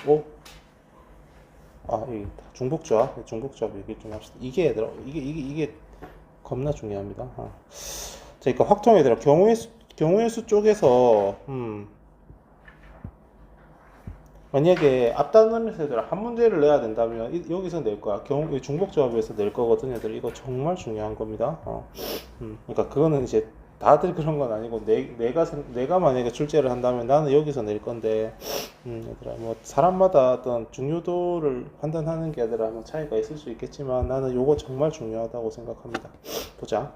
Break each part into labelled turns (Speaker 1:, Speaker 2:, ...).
Speaker 1: 오, 이 중복조합 얘기 좀 합시다. 이게 얘들아, 이게 겁나 중요합니다. 자, 그러니까 확통 얘들아, 경우의 수 쪽에서, 만약에 앞단원에서 얘들아 한 문제를 내야 된다면 여기서 낼 거야. 중복조합에서 낼 거거든, 얘들. 이거 정말 중요한 겁니다. 그러니까 그거는 이제 다들 그런 건 아니고 내가 만약에 출제를 한다면 나는 여기서 낼 건데, 얘들아 뭐 사람마다 어떤 중요도를 판단하는 게 얘들아 뭐 차이가 있을 수 있겠지만 나는 요거 정말 중요하다고 생각합니다. 보자.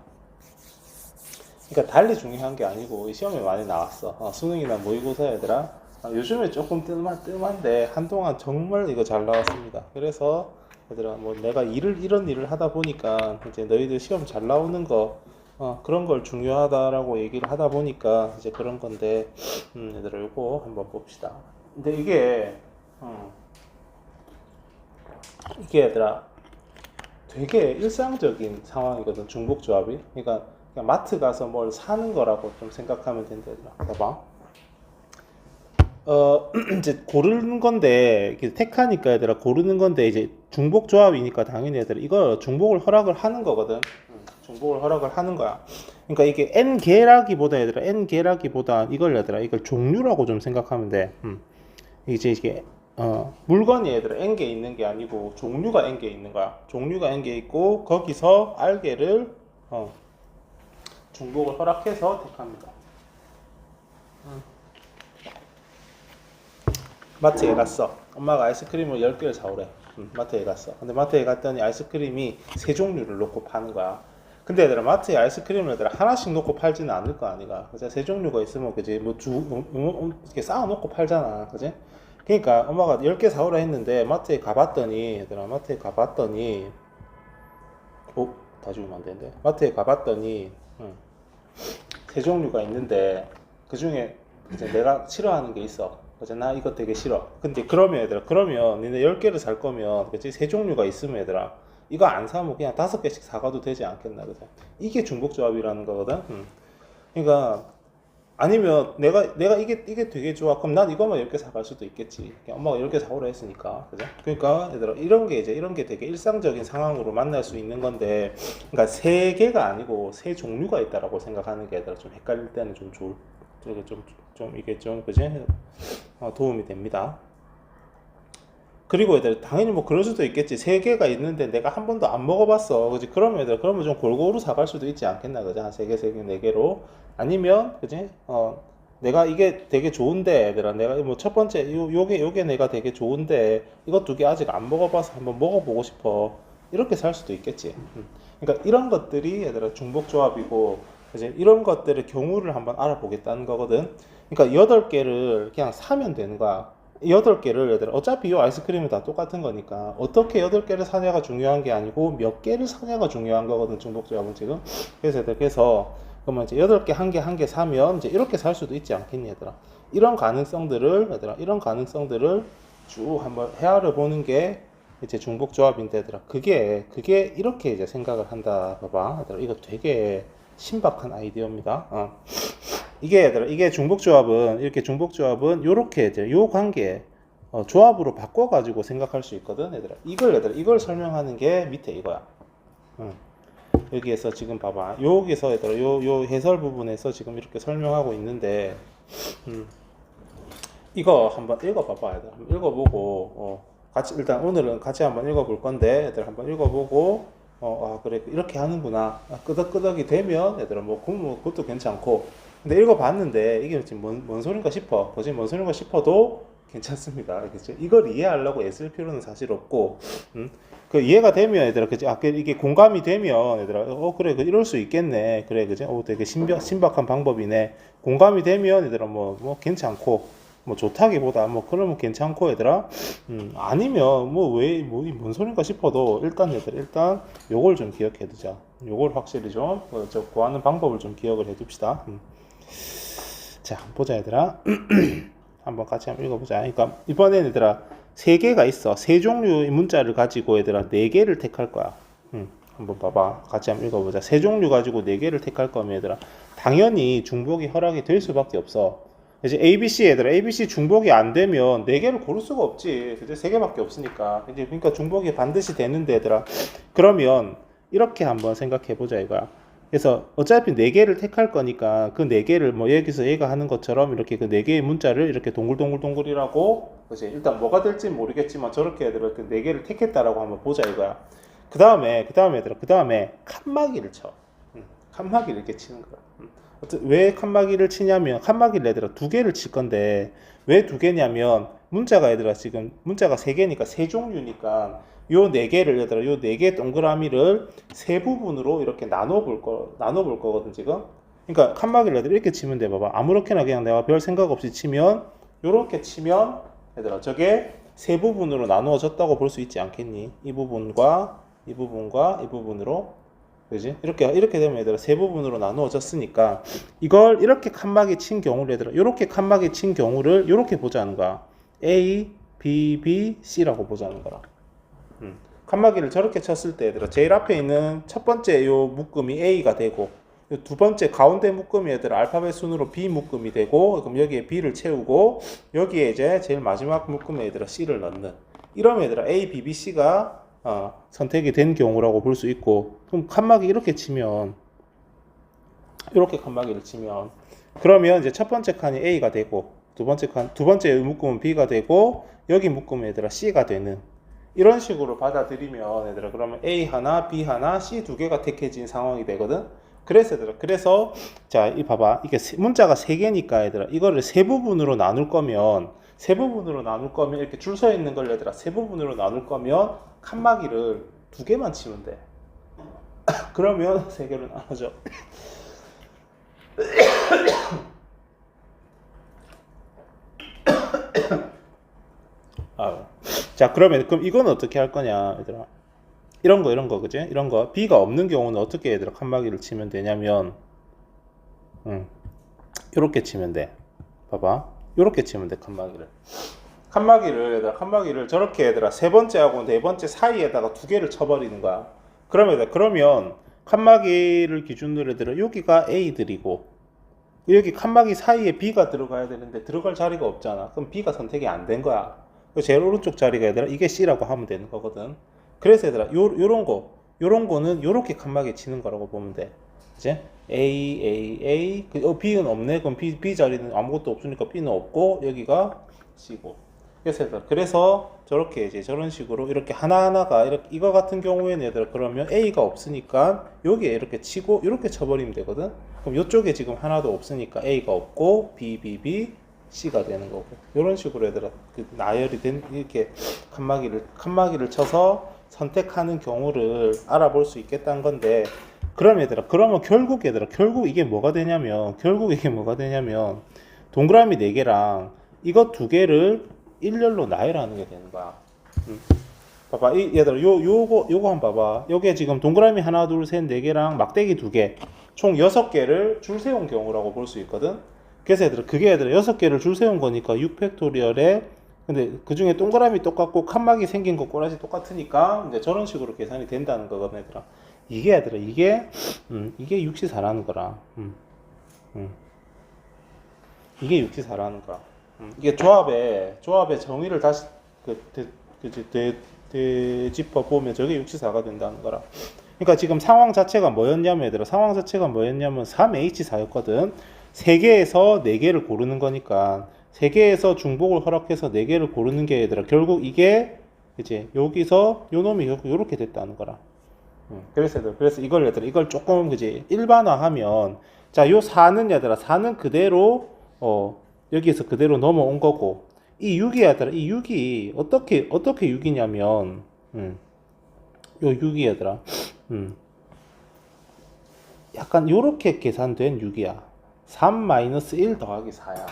Speaker 1: 그러니까 달리 중요한 게 아니고 시험에 많이 나왔어. 수능이나 모의고사 얘들아. 요즘에 조금 뜸한데 한동안 정말 이거 잘 나왔습니다. 그래서 얘들아 뭐 내가 이런 일을 하다 보니까 이제 너희들 시험 잘 나오는 거 그런 걸 중요하다라고 얘기를 하다 보니까 이제 그런 건데 얘들아 요거 한번 봅시다. 근데 이게 얘들아 되게 일상적인 상황이거든, 중복조합이. 그러니까 그냥 마트 가서 뭘 사는 거라고 좀 생각하면 된다, 얘들아. 봐봐. 이제 고르는 건데, 이게 택하니까 얘들아, 고르는 건데, 이제 중복조합이니까 당연히 얘들아, 이거 중복을 허락을 하는 거거든. 중복을 허락을 하는 거야. 그러니까 이게 N개라기보다 얘들아, N개라기보다 이걸 종류라고 좀 생각하면 돼. 이게 물건이 얘들아 N개 있는 게 아니고 종류가 N개 있는 거야. 종류가 N개 있고 거기서 R개를 중복을 허락해서 택합니다. 마트에 갔어. 엄마가 아이스크림을 10개를 사오래. 마트에 갔어. 근데 마트에 갔더니 아이스크림이 세 종류를 놓고 파는 거야. 근데 얘들아 마트에 아이스크림을 얘들아 하나씩 놓고 팔지는 않을 거 아니가. 그치? 세 종류가 있으면 그지 이렇게 쌓아놓고 팔잖아. 그지? 그러니까 엄마가 10개 사오라 했는데 마트에 가봤더니 얘들아 마트에 가봤더니 다 주면 안 되는데 마트에 가봤더니 세 종류가 있는데 그 중에 이제 내가 싫어하는 게 있어. 그래서 나 이거 되게 싫어. 근데 그러면 얘들아, 그러면 니네 10개를 살 거면, 그치? 세 종류가 있으면 얘들아, 이거 안 사면 그냥 5개씩 사가도 되지 않겠나, 그죠? 이게 중복조합이라는 거거든. 그러니까, 아니면 내가 이게 되게 좋아. 그럼 난 이거만 10개 사갈 수도 있겠지. 그냥 엄마가 10개 사오라 했으니까. 그죠? 그러니까, 얘들아, 이런 게 되게 일상적인 상황으로 만날 수 있는 건데, 그러니까 세 개가 아니고 세 종류가 있다라고 생각하는 게 얘들아 좀 헷갈릴 때는 좀 좋을, 이게 좀, 그지? 도움이 됩니다. 그리고 얘들 당연히 뭐 그럴 수도 있겠지. 세 개가 있는데 내가 한 번도 안 먹어봤어. 그지? 그러면 좀 골고루 사갈 수도 있지 않겠나, 그지? 한 세 개, 세 개, 네 개로. 아니면, 그지? 내가 이게 되게 좋은데, 얘들아, 내가 뭐 첫 번째, 요게 내가 되게 좋은데, 이것 두 개 아직 안 먹어봐서 한번 먹어보고 싶어. 이렇게 살 수도 있겠지. 그러니까 이런 것들이 얘들아 중복조합이고, 그지? 이런 것들의 경우를 한번 알아보겠다는 거거든. 그러니까 8개를 그냥 사면 되는 거야. 8개를 얘들아 어차피 이 아이스크림은 다 똑같은 거니까 어떻게 8개를 사냐가 중요한 게 아니고 몇 개를 사냐가 중요한 거거든, 중복조합은 지금. 그래서 그러면 이제 8개 한 개 사면 이제 이렇게 살 수도 있지 않겠니, 얘들아. 이런 가능성들을 쭉 한번 헤아려 보는 게 이제 중복조합인데, 얘들아, 그게 이렇게 이제 생각을 한다. 봐봐, 얘들아, 이거 되게 신박한 아이디어입니다. 이게 중복조합은 요렇게 이제 요 관계 조합으로 바꿔가지고 생각할 수 있거든, 얘들아. 이걸 설명하는 게 밑에 이거야. 여기에서 지금 봐봐. 여기서 얘들아 요 해설 부분에서 지금 이렇게 설명하고 있는데, 이거 한번 읽어봐봐, 얘들아. 한번 읽어보고 일단 오늘은 같이 한번 읽어볼 건데, 얘들아 한번 읽어보고 그래 이렇게 하는구나. 끄덕끄덕이 되면 얘들아 뭐 그것도 괜찮고. 근데 읽어봤는데 이게 지금 뭔 소린가 싶어. 뭐지? 뭔 소린가 싶어도 괜찮습니다. 알겠죠? 이걸 이해하려고 애쓸 필요는 사실 없고, 그 이해가 되면 얘들아, 그지? 이게 공감이 되면 얘들아, 그래, 이럴 수 있겠네. 그래, 그지? 되게 신박한 방법이네. 공감이 되면 얘들아, 뭐 괜찮고, 뭐 좋다기보다 뭐 그러면 괜찮고, 얘들아. 아니면 뭔 소린가 싶어도 일단 요걸 좀 기억해 두자. 요걸 확실히 좀 구하는 방법을 좀 기억을 해 둡시다. 자, 보자, 얘들아. 한번 같이 한번 읽어보자. 그러니까 이번엔 얘들아 세 개가 있어. 세 종류의 문자를 가지고 얘들아 네 개를 택할 거야. 한번 봐봐. 같이 한번 읽어보자. 세 종류 가지고 네 개를 택할 거면 얘들아 당연히 중복이 허락이 될 수밖에 없어. 이제 ABC 얘들아, ABC 중복이 안 되면 4개를 고를 수가 없지. 그제 3개밖에 없으니까. 이제 그러니까 중복이 반드시 되는데 얘들아. 그러면 이렇게 한번 생각해 보자 이거야. 그래서 어차피 4개를 택할 거니까 그 4개를 뭐 여기서 얘가 하는 것처럼 이렇게 그 4개의 문자를 이렇게 동글동글동글이라고, 그치? 일단 뭐가 될지 모르겠지만 저렇게 얘들아 그 4개를 택했다라고 한번 보자 이거야. 그 다음에 얘들아, 그 다음에 칸막이를 쳐. 칸막이를 이렇게 치는 거야. 왜 칸막이를 치냐면, 칸막이를 얘들아 2개를 칠 건데, 왜 2개냐면, 문자가 얘들아 지금, 문자가 3개니까, 3종류니까, 요 4개를 얘들아, 요 4개 동그라미를 세 부분으로 이렇게 나눠볼 거거든, 지금. 그러니까 칸막이를 얘들아 이렇게 치면 돼, 봐봐. 아무렇게나 그냥 내가 별 생각 없이 치면, 요렇게 치면, 얘들아, 저게 세 부분으로 나누어졌다고 볼 수 있지 않겠니? 이 부분과, 이 부분과, 이 부분으로. 그지? 이렇게 되면 얘들아 세 부분으로 나누어졌으니까 이걸 이렇게 칸막이 친 경우를 얘들아 이렇게 칸막이 친 경우를 이렇게 보자는 거야. A, B, B, C라고 보자는 거라. 칸막이를 저렇게 쳤을 때 얘들아 제일 앞에 있는 첫 번째 요 묶음이 A가 되고, 요 두 번째 가운데 묶음이 얘들아 알파벳 순으로 B 묶음이 되고, 그럼 여기에 B를 채우고 여기에 이제 제일 마지막 묶음에 얘들아 C를 넣는, 이러면 얘들아 A, B, B, C가 선택이 된 경우라고 볼 수 있고, 그럼 칸막이 이렇게 치면, 이렇게 칸막이를 치면, 그러면 이제 첫 번째 칸이 A가 되고, 두 번째 묶음은 B가 되고, 여기 묶음은 얘들아 C가 되는, 이런 식으로 받아들이면 얘들아 그러면 A 하나, B 하나, C 2개가 택해진 상황이 되거든. 그래서 얘들아, 그래서 자, 이 봐봐, 이게 문자가 3개니까 얘들아 이거를 세 부분으로 나눌 거면, 이렇게 줄 서 있는 걸 얘들아 세 부분으로 나눌 거면 칸막이를 2개만 치면 돼. 그러면 3개로 나눠져. 자, 그럼 이거는 어떻게 할 거냐 얘들아. 이런 거 그지? 이런 거 B가 없는 경우는 어떻게 얘들아 칸막이를 치면 되냐면, 요렇게 치면 돼. 봐봐, 요렇게 치면 돼. 칸막이를 저렇게 얘들아 세 번째하고 네 번째 사이에다가 2개를 쳐버리는 거야. 그러면 칸막이를 기준으로 얘들아 여기가 A들이고, 여기 칸막이 사이에 B가 들어가야 되는데 들어갈 자리가 없잖아. 그럼 B가 선택이 안 된 거야. 제일 오른쪽 자리가 얘들아 이게 C라고 하면 되는 거거든. 그래서 얘들아 요런 거는 요렇게 칸막이 치는 거라고 보면 돼. 이제 A, B는 없네. 그럼 B 자리는 아무것도 없으니까 B는 없고 여기가 C고. 그래서 저렇게 이제 저런 식으로 이렇게 하나하나가 이렇게, 이거 같은 경우에는 얘들아 그러면 A가 없으니까 여기에 이렇게 치고 이렇게 쳐버리면 되거든. 그럼 이쪽에 지금 하나도 없으니까 A가 없고 B, C가 되는 거고, 이런 식으로 얘들아 그 나열이 된 이렇게 칸막이를 쳐서 선택하는 경우를 알아볼 수 있겠다는 건데, 그럼 얘들아 결국 이게 뭐가 되냐면 동그라미 4개랑 이거 2개를 일렬로 나열하는 게 되는 거야. 봐봐, 얘들아 요거 한번 봐봐. 요게 지금 동그라미 하나, 둘, 셋, 4개랑 막대기 2개, 총 6개를 줄 세운 경우라고 볼 수 있거든. 그래서 얘들아 그게 6개를 줄 세운 거니까 6팩토리얼에, 근데 그 중에 동그라미 똑같고 칸막이 생긴 거 꼬라지 똑같으니까 이제 저런 식으로 계산이 된다는 거거든 얘들아. 이게 육시사라는 거라. 이게 육시사라는 거야. 이게 조합의 정의를 다시 되짚어 보면 저게 육시사가 된다는 거라. 그러니까 지금 상황 자체가 뭐였냐면 얘들아 3H4였거든. 3개에서 4개를 고르는 거니까 3개에서 중복을 허락해서 4개를 고르는 게 얘들아 결국 이게 이제 여기서 요 놈이 요렇게 됐다는 거라. 그래서 이걸 조금 그지 일반화하면, 자, 요 4는 그대로 여기에서 그대로 넘어온 거고, 이 6이 어떻게 6이냐면 요 6이 얘들아 약간 요렇게 계산된 6이야. 3-1 더하기 4야.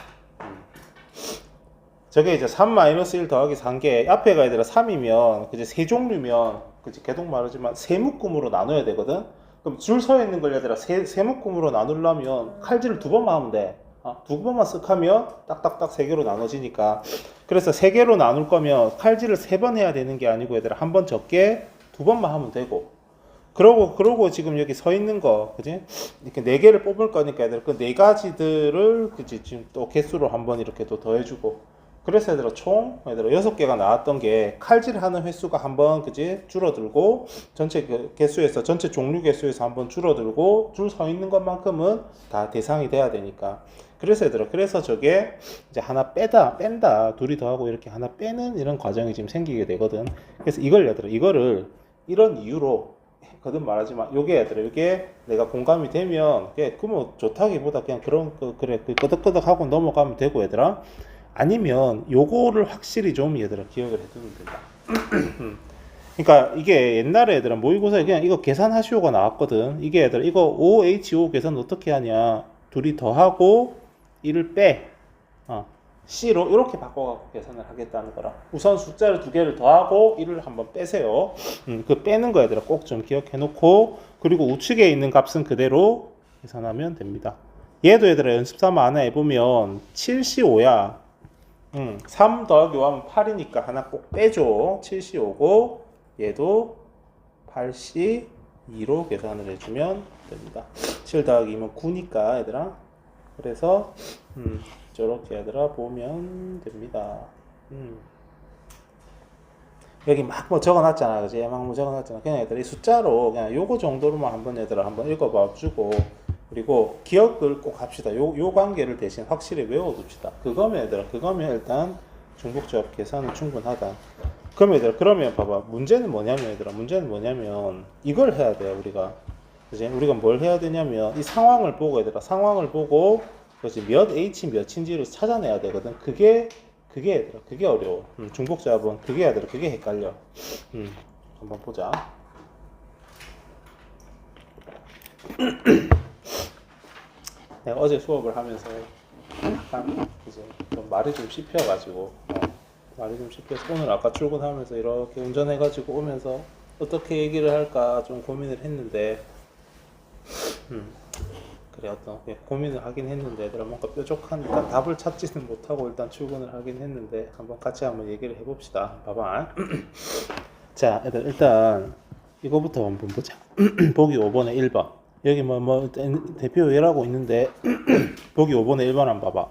Speaker 1: 저게 이제 3-1 더하기 4인 게 앞에가 얘들아 3이면 그지 세 종류면 그지 계속 말하지만 세 묶음으로 나눠야 되거든. 그럼 줄 서 있는 걸 얘들아 세 묶음으로 나누려면 칼질을 2번만 하면 돼. 2번만 쓱 하면 딱딱딱 3개로 나눠지니까. 그래서 3개로 나눌 거면 칼질을 3번 해야 되는 게 아니고 얘들아 한 번 적게 2번만 하면 되고, 그러고 지금 여기 서 있는 거, 그지? 이렇게 네 개를 뽑을 거니까 얘들 그 네 가지들을, 그지? 지금 또 개수로 한번 이렇게 또 더해주고. 그래서 얘들아 총 얘들아 6개가 나왔던 게 칼질하는 횟수가 한번, 그지? 줄어들고, 전체 그 개수에서, 전체 종류 개수에서 한번 줄어들고, 줄 서 있는 것만큼은 다 대상이 돼야 되니까. 그래서 얘들아, 그래서 저게 이제 하나 뺀다, 둘이 더하고 이렇게 하나 빼는 이런 과정이 지금 생기게 되거든. 그래서 이걸 얘들아, 이거를 이런 이유로 거듭 말하지만, 요게 얘들아, 요게 내가 공감이 되면 그뭐 좋다기보다 그냥 그런 그래 그 끄덕끄덕하고 넘어가면 되고 얘들아. 아니면 요거를 확실히 좀 얘들아 기억을 해두면 된다. 그러니까 이게 옛날에 얘들아 모의고사에 그냥 이거 계산하시오가 나왔거든. 이게 얘들아 이거 OHO 계산 어떻게 하냐, 둘이 더하고 1을 빼, C로 이렇게 바꿔갖고 계산을 하겠다는 거라. 우선 숫자를 두 개를 더하고 1을 한번 빼세요. 그 빼는 거 얘들아 꼭 좀 기억해 놓고, 그리고 우측에 있는 값은 그대로 계산하면 됩니다. 얘도 얘들아 연습 삼아 하나 해보면 7C5야. 3 더하기 5 하면 8이니까 하나 꼭 빼줘. 7C5고 얘도 8C2로 계산을 해주면 됩니다. 7 더하기 2면 9니까 얘들아. 그래서 저렇게 얘들아 보면 됩니다. 여기 막 뭐 적어놨잖아, 그지? 막 뭐 적어놨잖아. 그냥 얘들아 이 숫자로 그냥 요거 정도로만 한번 얘들아 한번 읽어봐 주고, 그리고 기억을 꼭 합시다. 요 관계를 대신 확실히 외워둡시다. 그거면 얘들아, 그거면 일단 중복조합 계산은 충분하다. 그러면 얘들아, 그러면 봐봐. 문제는 뭐냐면 이걸 해야 돼요, 우리가. 그지? 우리가 뭘 해야 되냐면 이 상황을 보고 얘들아, 상황을 보고 그렇지, 몇 H 몇인지를 찾아내야 되거든. 그게 얘들아, 그게 어려워. 중복조합은 그게 얘들아, 그게 헷갈려. 한번 보자. 내가 어제 수업을 하면서 약간 이제 좀 말이 좀 씹혀가지고, 말이 좀 씹혀서 오늘 아까 출근하면서 이렇게 운전해가지고 오면서 어떻게 얘기를 할까 좀 고민을 했는데, 그래 어떤 고민을 하긴 했는데 얘들아 뭔가 뾰족한 일단 답을 찾지는 못하고 일단 출근을 하긴 했는데, 한번 같이 한번 얘기를 해봅시다. 봐봐. 자, 얘들 일단 이거부터 한번 보자. 보기 5번에 1번. 여기 뭐 대표 예라고 있는데 보기 5번에 1번 한번 봐봐.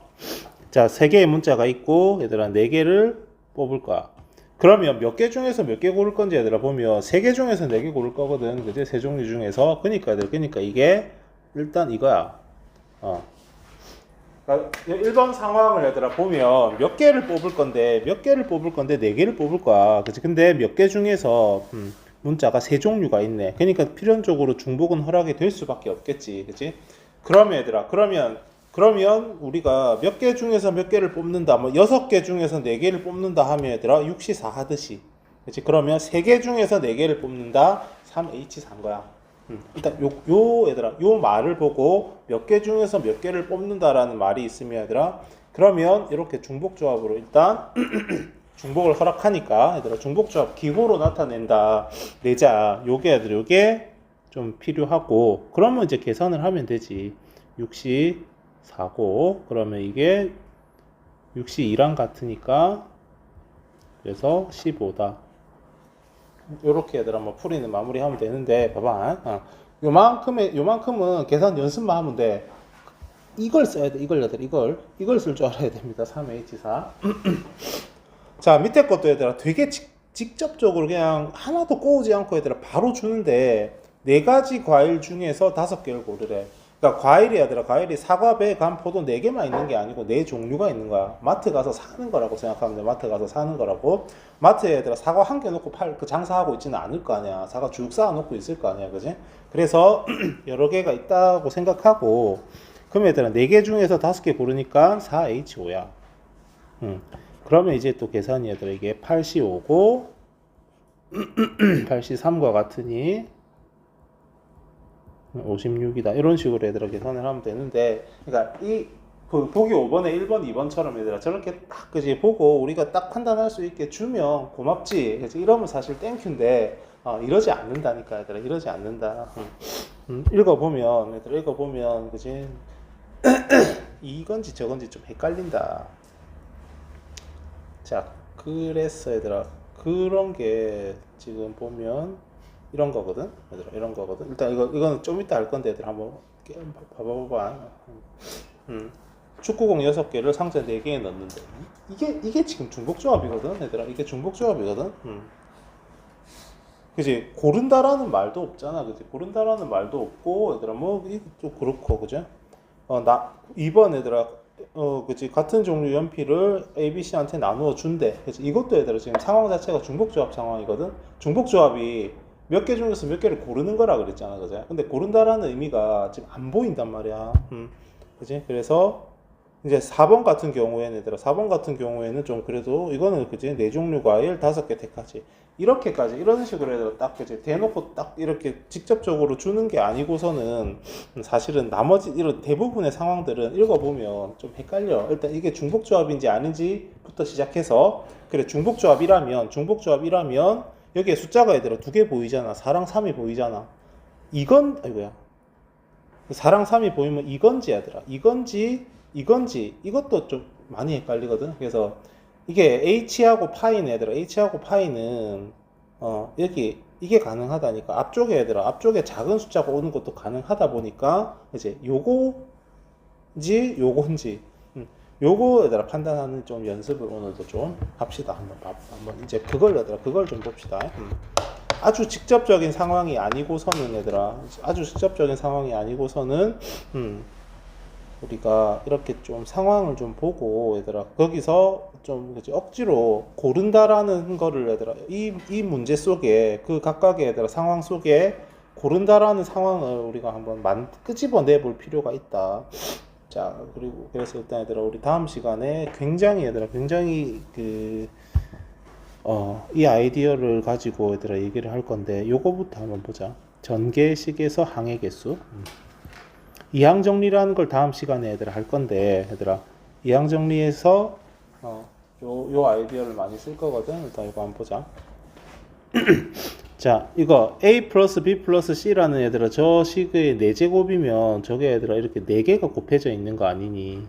Speaker 1: 자, 3개의 문자가 있고 얘들아 4개를 뽑을 거야. 그러면 몇 개 중에서 몇 개 고를 건지 얘들아 보면 3개 중에서 4개 고를 거거든. 그지? 세 종류 중에서. 그러니까 이게 일단 이거야. 그러니까 1번 상황을 얘들아 보면 몇 개를 뽑을 건데 4개를 뽑을 거야. 그치? 근데 몇 개 중에서 문자가 3종류가 있네. 그러니까 필연적으로 중복은 허락이 될 수밖에 없겠지. 그치? 그러면 얘들아, 그러면 우리가 몇 개 중에서 몇 개를 뽑는다, 뭐 6개 중에서 4개를 뽑는다 하면 얘들아 6C4 하듯이. 그치? 그러면 3개 중에서 4개를 뽑는다 3H4인 거야. 일단 얘들아 요 말을 보고 몇 개 중에서 몇 개를 뽑는다라는 말이 있으면 얘들아, 그러면 이렇게 중복조합으로 일단 중복을 허락하니까 얘들아 중복조합 기호로 나타낸다 내자. 요게 좀 필요하고, 그러면 이제 계산을 하면 되지. 6시 4고 그러면 이게 6시 2랑 같으니까 그래서 15다. 요렇게 얘들아 뭐 풀이는 마무리하면 되는데, 봐봐. 요만큼은 계산 연습만 하면 돼. 이걸 써야 돼. 이걸 쓸 줄 알아야 됩니다. 3H4. 자, 밑에 것도 얘들아 되게 직접적으로 그냥 하나도 꼬우지 않고 얘들아 바로 주는데, 4가지 과일 중에서 5개를 고르래. 그러니까 과일이 사과, 배, 감, 포도 4개만 있는 게 아니고 4종류가 있는 거야. 마트 가서 사는 거라고 생각하면 돼. 마트 가서 사는 거라고. 마트에 얘들아 사과 한 개 놓고 그 장사하고 있지는 않을 거 아니야. 사과 쭉 쌓아 놓고 있을 거 아니야. 그지? 그래서 여러 개가 있다고 생각하고, 그럼 얘들아 4개 중에서 5개 고르니까 4H5야. 그러면 이제 또 계산이 얘들아 이게 8C5고 8C3과 같으니 56이다. 이런 식으로 얘들아 계산을 하면 되는데, 그러니까 이 보기 5번에 1번, 2번처럼 얘들아 저렇게 딱 그지 보고 우리가 딱 판단할 수 있게 주면 고맙지. 그치? 이러면 사실 땡큐인데 이러지 않는다니까 얘들아. 이러지 않는다. 읽어보면 그지 이건지 저건지 좀 헷갈린다. 자, 그래서 얘들아 그런 게 지금 보면 이런 거거든. 얘들아, 이런 거거든. 일단 이거는 좀 이따 할 건데 얘들아 한번 봐봐봐. 축구공 6개를 상자 4개에 넣는데 이게 지금 중복조합이거든. 얘들아, 이게 중복조합이거든. 그지? 고른다라는 말도 없잖아. 그지? 고른다라는 말도 없고 얘들아 뭐 이것도 그렇고 그죠? 나 2번 얘들아 그치 같은 종류 연필을 A, B, C한테 나누어 준대. 그래서 이것도 얘들아 지금 상황 자체가 중복조합 상황이거든. 중복조합이 몇 개 중에서 몇 개를 고르는 거라 그랬잖아, 그죠? 근데 고른다라는 의미가 지금 안 보인단 말이야. 그지? 그래서 이제 4번 같은 경우에는 얘들아 4번 같은 경우에는 좀 그래도 이거는 그지? 네 종류 과일 5개 택하지. 이렇게까지 이런 식으로 해서 딱 그지 대놓고 딱 이렇게 직접적으로 주는 게 아니고서는 사실은 나머지 이런 대부분의 상황들은 읽어보면 좀 헷갈려. 일단 이게 중복조합인지 아닌지부터 시작해서 그래 중복조합이라면 여기에 숫자가 얘들아 2개 보이잖아. 4랑 3이 보이잖아. 이건 아이고야 4랑 3이 보이면 이건지 얘들아 이건지 이것도 좀 많이 헷갈리거든. 그래서 이게 H하고 파이는 얘들아 H하고 파이는 여기 이게 가능하다니까. 앞쪽에 얘들아 앞쪽에 작은 숫자가 오는 것도 가능하다 보니까 이제 요건지 요거 얘들아 판단하는 좀 연습을 오늘도 좀 합시다. 한번 이제 그걸 얘들아 그걸 좀 봅시다. 아주 직접적인 상황이 아니고서는 얘들아 아주 직접적인 상황이 아니고서는 우리가 이렇게 좀 상황을 좀 보고 얘들아 거기서 좀 그치, 억지로 고른다라는 거를 얘들아 이 문제 속에 그 각각의 얘들아 상황 속에 고른다라는 상황을 우리가 한번 끄집어내 볼 필요가 있다. 자 그리고 그래서 일단 얘들아 우리 다음 시간에 굉장히 이 아이디어를 가지고 얘들아 얘기를 할 건데 요거부터 한번 보자. 전개식에서 항의 개수. 이항 정리라는 걸 다음 시간에 얘들아 할 건데 얘들아 이항 정리에서 요 아이디어를 많이 쓸 거거든. 일단 이거 한번 보자. 자 이거 A 플러스 B 플러스 C라는 얘들아 저 식의 4제곱이면 저게 얘들아 이렇게 4개가 곱해져 있는 거 아니니.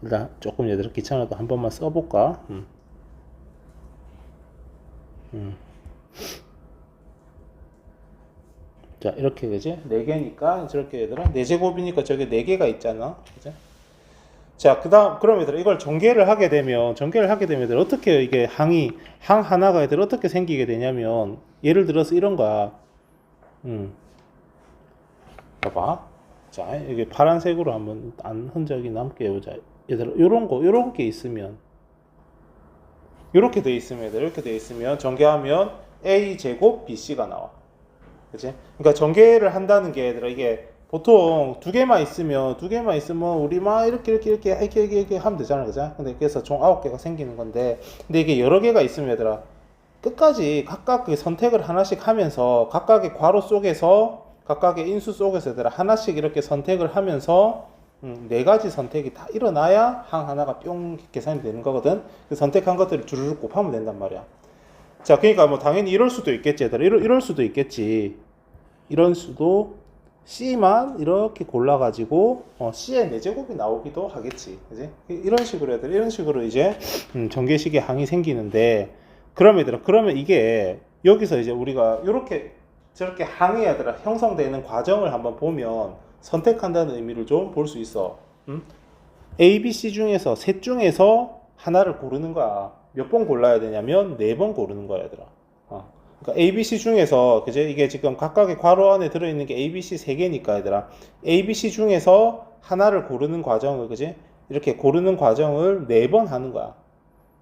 Speaker 1: 일단 조금 얘들아 귀찮아도 한 번만 써볼까. 자 이렇게 그지 4개니까 저렇게 얘들아 4제곱이니까 저게 4개가 있잖아. 그지? 자 그럼 얘들아 이걸 전개를 하게 되면 얘들아 어떻게 이게 항 하나가 얘들아 어떻게 생기게 되냐면 예를 들어서 이런 거야. 봐봐. 자 이게 파란색으로 한번 흔적이 남게 해보자. 얘들아 요런 게 있으면 이렇게 돼 있으면 얘들아 이렇게 돼 있으면 전개하면 A 제곱 BC가 나와. 그치? 그러니까 전개를 한다는 게 얘들아 이게 보통 2개만 있으면 우리 막 이렇게 하면 되잖아. 그죠? 근데 그래서 총 9개가 생기는 건데 근데 이게 여러 개가 있으면 얘들아 끝까지 각각 그 선택을 하나씩 하면서 각각의 괄호 속에서 각각의 인수 속에서 얘들아 하나씩 이렇게 선택을 하면서 4가지 선택이 다 일어나야 항 하나가 뿅 계산이 되는 거거든. 그 선택한 것들을 주르륵 곱하면 된단 말이야. 자, 그러니까 뭐 당연히 이럴 수도 있겠지, 얘들아. 이럴 수도 있겠지. 이런 수도 C만 이렇게 골라가지고 C의 4제곱이 나오기도 하겠지, 그지? 이런 식으로 얘들아, 이런 식으로 이제 전개식의 항이 생기는데, 그러면 이게 여기서 이제 우리가 이렇게 저렇게 항이 얘들아 형성되는 과정을 한번 보면 선택한다는 의미를 좀 볼 수 있어. A, B, C 중에서 셋 중에서 하나를 고르는 거야. 몇 번 골라야 되냐면 4번 고르는 거야, 얘들아. 그러니까 A, B, C 중에서 그제 이게 지금 각각의 괄호 안에 들어있는 게 A, B, C 3개니까 얘들아. A, B, C 중에서 하나를 고르는 과정을 그제 이렇게 고르는 과정을 4번 하는 거야.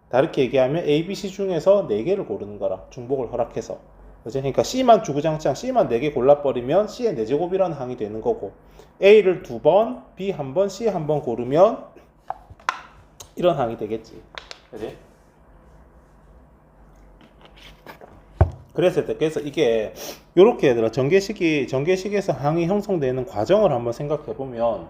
Speaker 1: 다르게 얘기하면 A, B, C 중에서 4개를 고르는 거라. 중복을 허락해서. 그죠? 그러니까 C만 주구장창 C만 4개 골라버리면 C의 4제곱이라는 항이 되는 거고 A를 2번, B 1번, C 1번 고르면 이런 항이 되겠지. 그지? 그래서 이게 요렇게 얘들아 전개식에서 항이 형성되는 과정을 한번 생각해 보면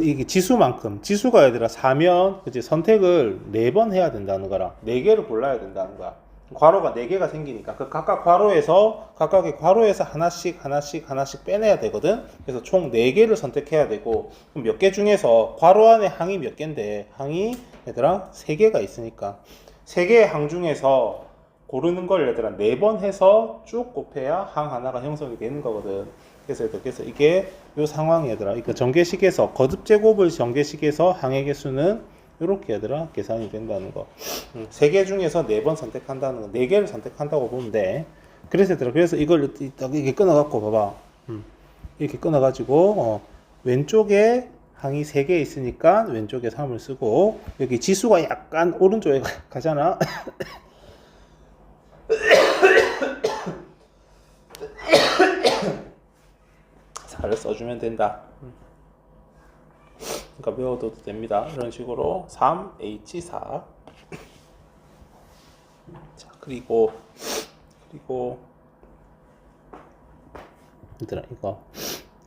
Speaker 1: 이게 지수가 얘들아 4면 그치 선택을 4번 해야 된다는 거라 4개를 골라야 된다는 거야. 괄호가 4개가 생기니까 그 각각의 괄호에서 하나씩 빼내야 되거든. 그래서 총 4개를 선택해야 되고 그럼 몇 개 중에서 괄호 안에 항이 몇 개인데 항이 얘들아 3개가 있으니까 3개의 항 중에서 고르는 걸 얘들아 4번 해서 쭉 곱해야 항 하나가 형성이 되는 거거든. 그래서 이게 요 상황 얘들아, 그러니까 전개식에서 거듭 제곱을 전개식에서 항의 개수는 이렇게 얘들아 계산이 된다는 거. 3개 중에서 4번 선택한다는 거, 4개를 선택한다고 보면 돼. 그래서 얘들아, 그래서 이걸 이렇게 끊어갖고 봐봐. 이렇게 끊어가지고 왼쪽에 항이 3개 있으니까 왼쪽에 3을 쓰고, 여기 지수가 약간 오른쪽에 가잖아. 4를 써주면 된다. 그러니까 외워둬도 됩니다. 이런 식으로 3H4. 자, 그리고 얘들아, 이거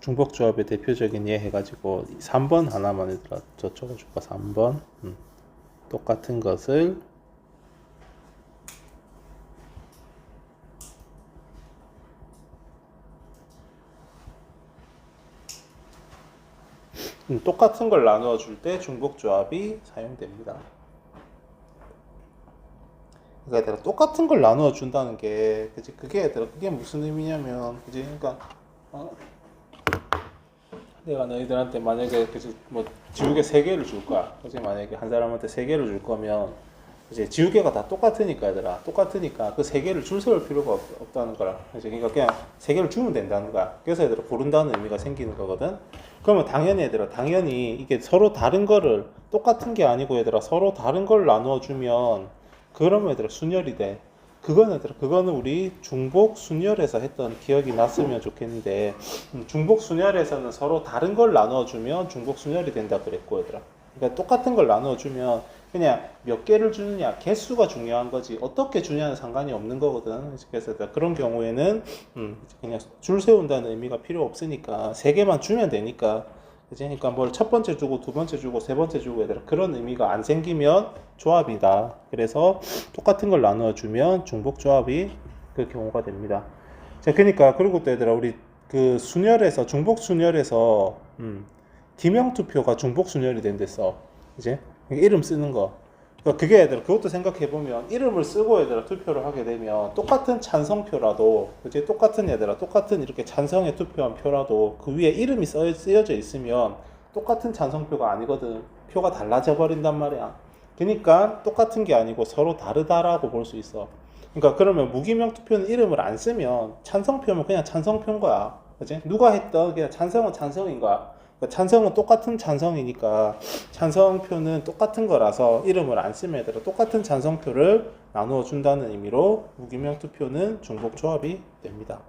Speaker 1: 중복조합의 대표적인 예 해가지고 3번 하나만 얘들아 적어줄까? 3번. 똑같은 것을 똑같은 걸 나누어 줄 때 중복조합이 사용됩니다. 그러니까 얘들아, 똑같은 걸 나누어 준다는 게, 그치? 그게 무슨 의미냐면, 그치? 그러니까 내가 너희들한테 만약에 뭐 지우개 3개를 줄 거야. 그치? 만약에 한 사람한테 3개를 줄 거면, 이제 지우개가 다 똑같으니까 얘들아, 똑같으니까 그 3개를 줄 세울 필요가 없다는 거라. 그러니까 그냥 3개를 주면 된다는 거야. 그래서 얘들아 고른다는 의미가 생기는 거거든. 그러면 당연히 얘들아, 당연히 이게 서로 다른 거를, 똑같은 게 아니고 얘들아 서로 다른 걸 나누어 주면, 그러면 얘들아 순열이 돼. 그거는 우리 중복 순열에서 했던 기억이 났으면 좋겠는데, 중복 순열에서는 서로 다른 걸 나누어 주면 중복 순열이 된다 그랬고 얘들아. 그러니까 똑같은 걸 나누어 주면 그냥 몇 개를 주느냐, 개수가 중요한 거지 어떻게 주냐는 상관이 없는 거거든. 그래서 그런 경우에는 그냥 줄 세운다는 의미가 필요 없으니까 3개만 주면 되니까. 그치? 그러니까 뭘 첫 번째 주고 두 번째 주고 세 번째 주고 얘들아, 그런 의미가 안 생기면 조합이다. 그래서 똑같은 걸 나누어 주면 중복 조합이 그 경우가 됩니다. 자, 그러니까 그리고 또 얘들아, 우리 그 순열에서, 중복 순열에서 기명 투표가 중복 순열이 된댔어. 이제 이름 쓰는 거. 그러니까 그게 얘들아, 그것도 생각해 보면 이름을 쓰고 얘들아 투표를 하게 되면 똑같은 찬성표라도, 그치? 똑같은 이렇게 찬성에 투표한 표라도 그 위에 이름이 쓰여져 있으면 똑같은 찬성표가 아니거든. 표가 달라져 버린단 말이야. 그러니까 똑같은 게 아니고 서로 다르다라고 볼 수 있어. 그러니까 그러면 무기명 투표는 이름을 안 쓰면 찬성표면 그냥 찬성표인 거야. 그치? 누가 했던 그냥 찬성은 찬성인 거야. 찬성은 똑같은 찬성이니까 찬성표는 똑같은 거라서 이름을 안 쓰면 얘들아 똑같은 찬성표를 나누어 준다는 의미로 무기명 투표는 중복 조합이 됩니다.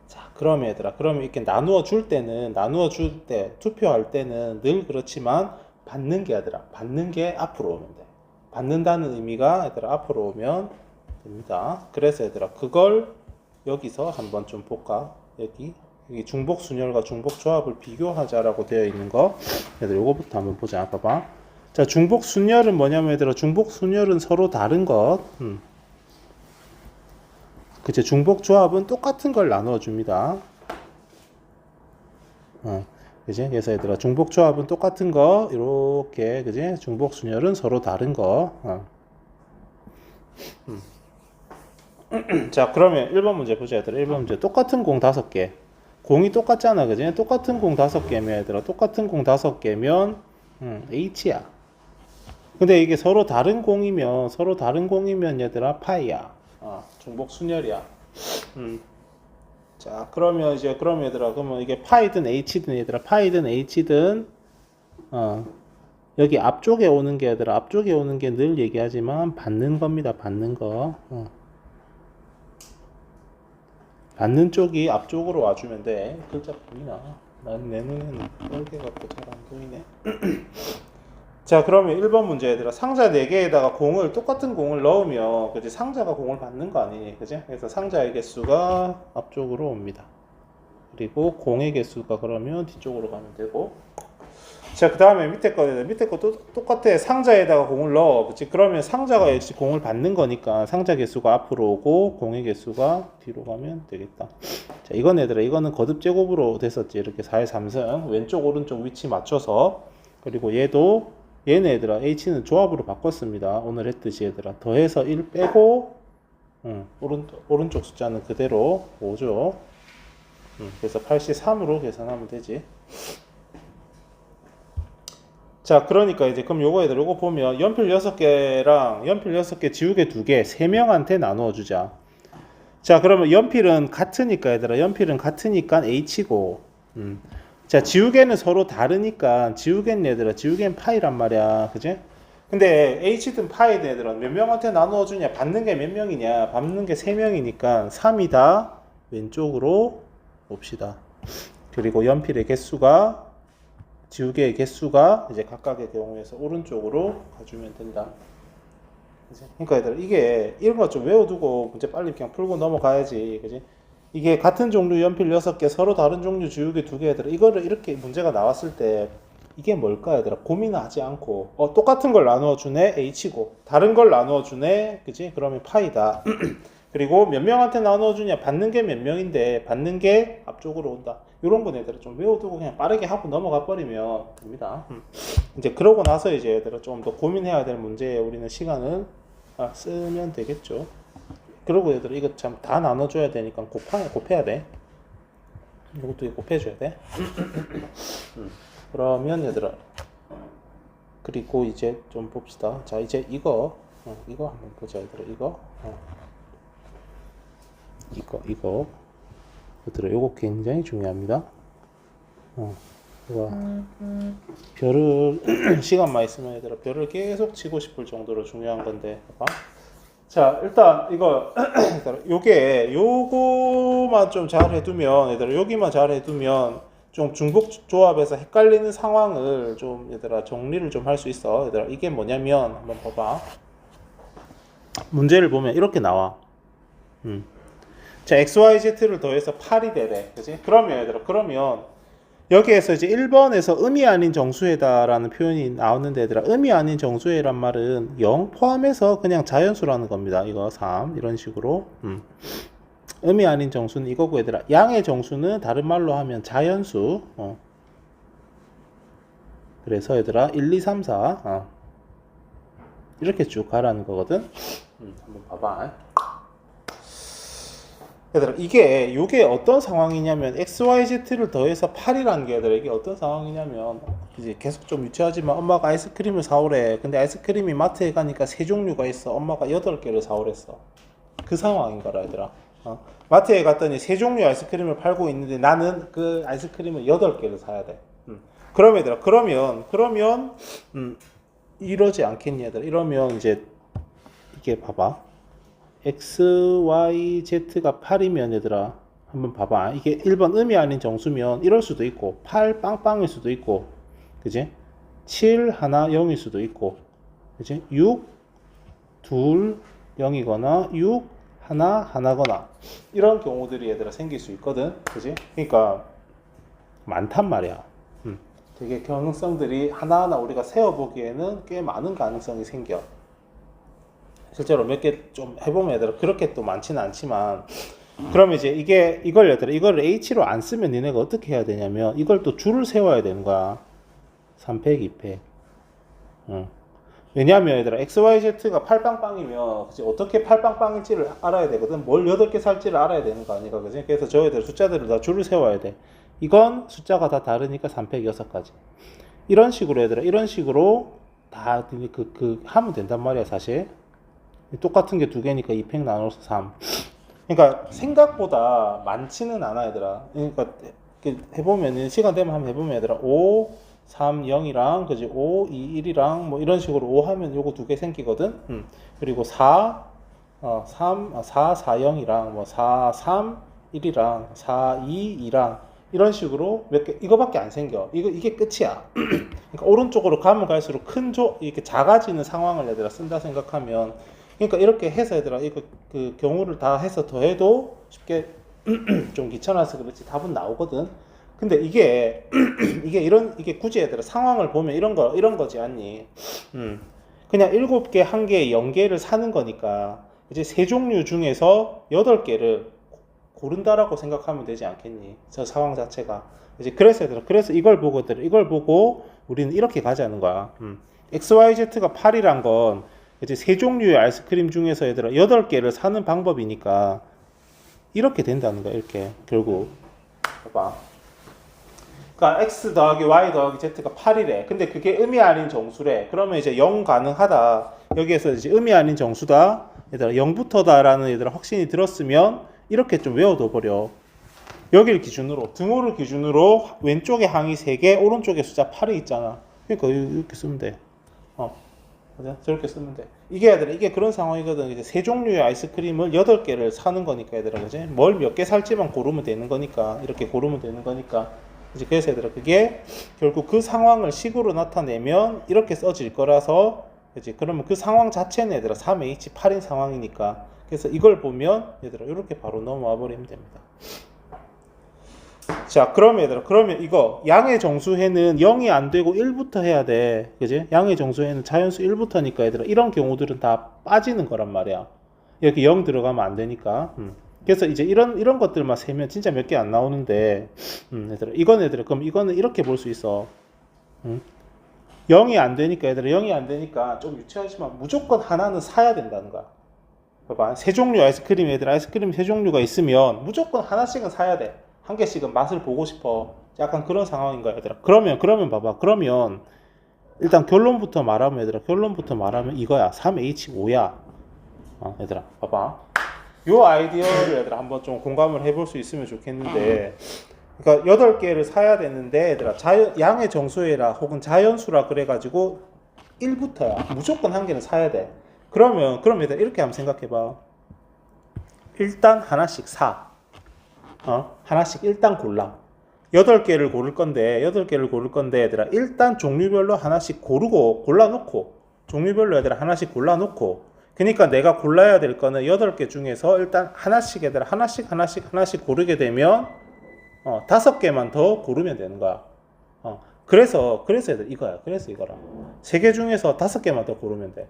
Speaker 1: 자, 그러면 얘들아, 그러면 이렇게 나누어 줄 때, 투표할 때는 늘 그렇지만 받는 게 앞으로 오면 돼. 받는다는 의미가 얘들아 앞으로 오면 됩니다. 그래서 얘들아, 그걸 여기서 한번 좀 볼까? 여기 중복 순열과 중복 조합을 비교하자라고 되어 있는 거, 얘들 요거부터 한번 보자. 봐봐. 자, 중복 순열은 뭐냐면 얘들아, 중복 순열은 서로 다른 것. 그치? 중복 조합은 똑같은 걸 나누어 줍니다. 그지? 그래서 얘들아, 중복 조합은 똑같은 거 이렇게, 그지? 중복 순열은 서로 다른 거. 자, 그러면 1번 문제 보자 얘들아. 1번 문제 똑같은 공 5개. 공이 똑같잖아, 그지? 똑같은 공 5개면 얘들아, 똑같은 공 5개면 H야. 근데 이게 서로 다른 공이면 얘들아 파이야. 중복 순열이야. 자, 그러면 얘들아, 그러면 이게 파이든 H든 얘들아, 파이든 H든 여기 앞쪽에 오는 게 얘들아, 앞쪽에 오는 게 늘 얘기하지만 받는 겁니다. 받는 거. 받는 쪽이 앞쪽으로 와주면 돼. 글자 보이나? 난 내 눈에는 빨개 갖고 잘 안 보이네. 자, 그러면 1번 문제 얘들아, 상자 4개에다가 똑같은 공을 넣으면, 그치? 상자가 공을 받는 거 아니니, 그치? 그래서 상자의 개수가 앞쪽으로 옵니다. 그리고 공의 개수가 그러면 뒤쪽으로 가면 되고. 자, 그 다음에 밑에 거 똑같아. 상자에다가 공을 넣어. 그치? 그러면 상자가 역시 공을 받는 거니까 상자 개수가 앞으로 오고 공의 개수가 뒤로 가면 되겠다. 자, 이건 얘들아, 이거는 거듭 제곱으로 됐었지. 이렇게 4의 3승. 왼쪽, 오른쪽 위치 맞춰서. 그리고 얘도 얘네 얘들아 h는 조합으로 바꿨습니다. 오늘 했듯이 얘들아 더해서 1 빼고 오른쪽 숫자는 그대로 5죠. 그래서 83으로 계산하면 되지. 자, 그러니까 이제 그럼 요거 얘들 요거 보면 연필 6개랑 연필 6개 지우개 2개 3명한테 나누어 주자. 자, 그러면 연필은 같으니까 얘들아 연필은 같으니까 H고 자, 지우개는 서로 다르니까 지우개는 얘들아 지우개는 파이란 말이야. 그지? 근데 H든 파이든 얘들아 몇 명한테 나누어 주냐? 받는 게 몇 명이냐? 받는 게 3명이니까 3이 다 왼쪽으로 봅시다. 그리고 연필의 개수가 지우개의 개수가 이제 각각의 경우에서 오른쪽으로 가주면 된다. 그치? 그러니까 얘들아 이게 이런 거 좀 외워두고 문제 빨리 그냥 풀고 넘어가야지. 그지? 이게 같은 종류 연필 6개 서로 다른 종류 지우개 2개 얘들아 이거를 이렇게 문제가 나왔을 때 이게 뭘까 얘들아 고민하지 않고 똑같은 걸 나누어 주네 H고 다른 걸 나누어 주네 그지? 그러면 파이다. 그리고 몇 명한테 나누어 주냐 받는 게 몇 명인데 받는 게 앞쪽으로 온다. 이런 건 얘들아 좀 외워두고 그냥 빠르게 하고 넘어가 버리면 됩니다. 이제 그러고 나서 이제 얘들아 좀 더 고민해야 될 문제에 우리는 시간을 쓰면 되겠죠. 그러고 얘들아 이거 참 다 나눠줘야 되니까 곱해야 돼. 이것도 곱해줘야 돼. 그러면 얘들아 그리고 이제 좀 봅시다. 자 이제 이거 한번 보자 얘들아 이거 얘들아 요거 굉장히 중요합니다. 이거 별을 시간만 있으면 얘들아 별을 계속 치고 싶을 정도로 중요한 건데 봐봐. 자 일단 이거 요거만 좀 잘 해두면 얘들아 여기만 잘 해두면 좀 중복 조합에서 헷갈리는 상황을 좀 얘들아 정리를 좀 할 수 있어. 얘들아 이게 뭐냐면 한번 봐봐. 문제를 보면 이렇게 나와. 자 XYZ를 더해서 8이 되래. 그지? 그러면 얘들아 그러면 여기에서 이제 1번에서 의미 아닌 정수에다라는 표현이 나오는데 얘들아 의미 아닌 정수에란 말은 0 포함해서 그냥 자연수라는 겁니다. 이거 3 이런 식으로 의미 아닌 정수는 이거고 얘들아 양의 정수는 다른 말로 하면 자연수 그래서 얘들아 1, 2, 3, 4 이렇게 쭉 가라는 거거든. 한번 봐봐. 얘들아 이게 어떤 상황이냐면 XYZ를 더해서 8이라는 게 얘들아 이게 어떤 상황이냐면 이제 계속 좀 유치하지만 엄마가 아이스크림을 사오래. 근데 아이스크림이 마트에 가니까 3종류가 있어. 엄마가 8개를 사오랬어. 그 상황인 거라 얘들아. 마트에 갔더니 3종류 아이스크림을 팔고 있는데 나는 그 아이스크림을 8개를 사야 돼. 그럼 얘들아 그러면 이러지 않겠니 얘들아. 이러면 이제 이게 봐봐. X, Y, Z가 8이면 얘들아 한번 봐봐. 이게 1번 의미 아닌 정수면 이럴 수도 있고 8 빵빵일 수도 있고 그지? 7 하나 0일 수도 있고 그지? 6 둘 0이거나 6 하나거나 이런 경우들이 얘들아 생길 수 있거든. 그지? 그러니까 많단 말이야. 되게 가능성들이 하나하나 우리가 세어보기에는 꽤 많은 가능성이 생겨. 실제로 몇 개 좀 해보면 얘들아 그렇게 또 많지는 않지만 그러면 이제 이걸 H로 안 쓰면 니네가 어떻게 해야 되냐면 이걸 또 줄을 세워야 되는 거야. 3팩, 2팩. 왜냐하면 얘들아 XYZ가 8빵빵이면 그치? 어떻게 8빵빵인지를 알아야 되거든. 뭘 8개 살지를 알아야 되는 거 아니까 그치? 그래서 저희들 숫자들을 다 줄을 세워야 돼. 이건 숫자가 다 다르니까 3팩 6가지. 이런 식으로 얘들아 이런 식으로 다 하면 된단 말이야 사실. 똑같은 게 2개니까 2팩 나눠서 3. 그러니까 생각보다 많지는 않아 얘들아. 그러니까 해보면 시간 되면 한번 해보면 얘들아 5, 3, 0이랑 그지 5, 2, 1이랑 뭐 이런 식으로 5 하면 요거 2개 생기거든. 그리고 4, 4, 4, 0이랑 뭐 4, 3, 1이랑 4, 2, 2랑 이런 식으로 몇 개 이거밖에 안 생겨. 이게 끝이야. 그러니까 오른쪽으로 가면 갈수록 이렇게 작아지는 상황을 얘들아 쓴다 생각하면 그러니까 이렇게 해서 얘들아 이거 그 경우를 다 해서 더해도 쉽게 좀 귀찮아서 그렇지 답은 나오거든. 근데 이게 굳이 얘들아 상황을 보면 이런 거지 않니? 그냥 7개, 1개, 0개를 사는 거니까 이제 3종류 중에서 8개를 고른다라고 생각하면 되지 않겠니? 저 상황 자체가. 이제 그래서 이걸 보고 우리는 이렇게 가자는 거야. XYZ가 8이란 건 이제 세 종류의 아이스크림 중에서 얘들아 8개를 사는 방법이니까 이렇게 된다는 거야. 이렇게 결국 봐봐. 그러니까 X 더하기 Y 더하기 Z가 8이래. 근데 그게 음이 아닌 정수래. 그러면 이제 0 가능하다. 여기에서 이제 음이 아닌 정수다. 얘들아 0부터다라는 얘들아 확신이 들었으면 이렇게 좀 외워둬 버려. 여기를 기준으로 등호를 기준으로 왼쪽에 항이 3개, 오른쪽에 숫자 8이 있잖아. 그러니까 이렇게 쓰면 돼. 맞아? 저렇게 쓰면 돼. 이게 얘들아 이게 그런 상황이거든. 이제 세 종류의 아이스크림을 8개를 사는 거니까 얘들아 그지? 뭘 몇 개 살지만 고르면 되는 거니까 이렇게 고르면 되는 거니까 이제 그래서 얘들아 그게 결국 그 상황을 식으로 나타내면 이렇게 써질 거라서 그지? 그러면 그 상황 자체는 얘들아 3H8인 상황이니까 그래서 이걸 보면 얘들아 이렇게 바로 넘어와 버리면 됩니다. 자, 그러면 얘들아, 그러면 이거 양의 정수해는 0이 안 되고 1부터 해야 돼. 그지? 양의 정수해는 자연수 1부터니까 얘들아, 이런 경우들은 다 빠지는 거란 말이야. 이렇게 0 들어가면 안 되니까. 그래서 이제 이런 것들만 세면 진짜 몇 개 안 나오는데, 얘들아, 얘들아, 그럼 이거는 이렇게 볼 수 있어. 0이 안 되니까 얘들아, 0이 안 되니까 좀 유치하지만 무조건 하나는 사야 된다는 거야. 봐봐, 세 종류 아이스크림 얘들아, 아이스크림 세 종류가 있으면 무조건 하나씩은 사야 돼. 한 개씩은 맛을 보고 싶어. 약간 그런 상황인 거야, 얘들아. 그러면 봐봐. 그러면 일단 결론부터 말하면 얘들아, 결론부터 말하면 이거야. 3H5야. 얘들아, 봐봐. 요 아이디어를 얘들아 한번 좀 공감을 해볼 수 있으면 좋겠는데, 그러니까 8개를 사야 되는데 얘들아, 양의 정수해라 혹은 자연수라 그래가지고 1부터야. 무조건 한 개는 사야 돼. 그럼 얘들아 이렇게 한번 생각해봐. 일단 하나씩 사. 하나씩 일단 골라. 8개를 고를 건데 얘들아 일단 종류별로 하나씩 골라놓고 종류별로 얘들아 하나씩 골라놓고 그러니까 내가 골라야 될 거는 8개 중에서 일단 하나씩 얘들아 하나씩 고르게 되면 5개만 더 고르면 되는 거야. 그래서 얘들아 이거야. 그래서 이거라. 3개 중에서 5개만 더 고르면 돼.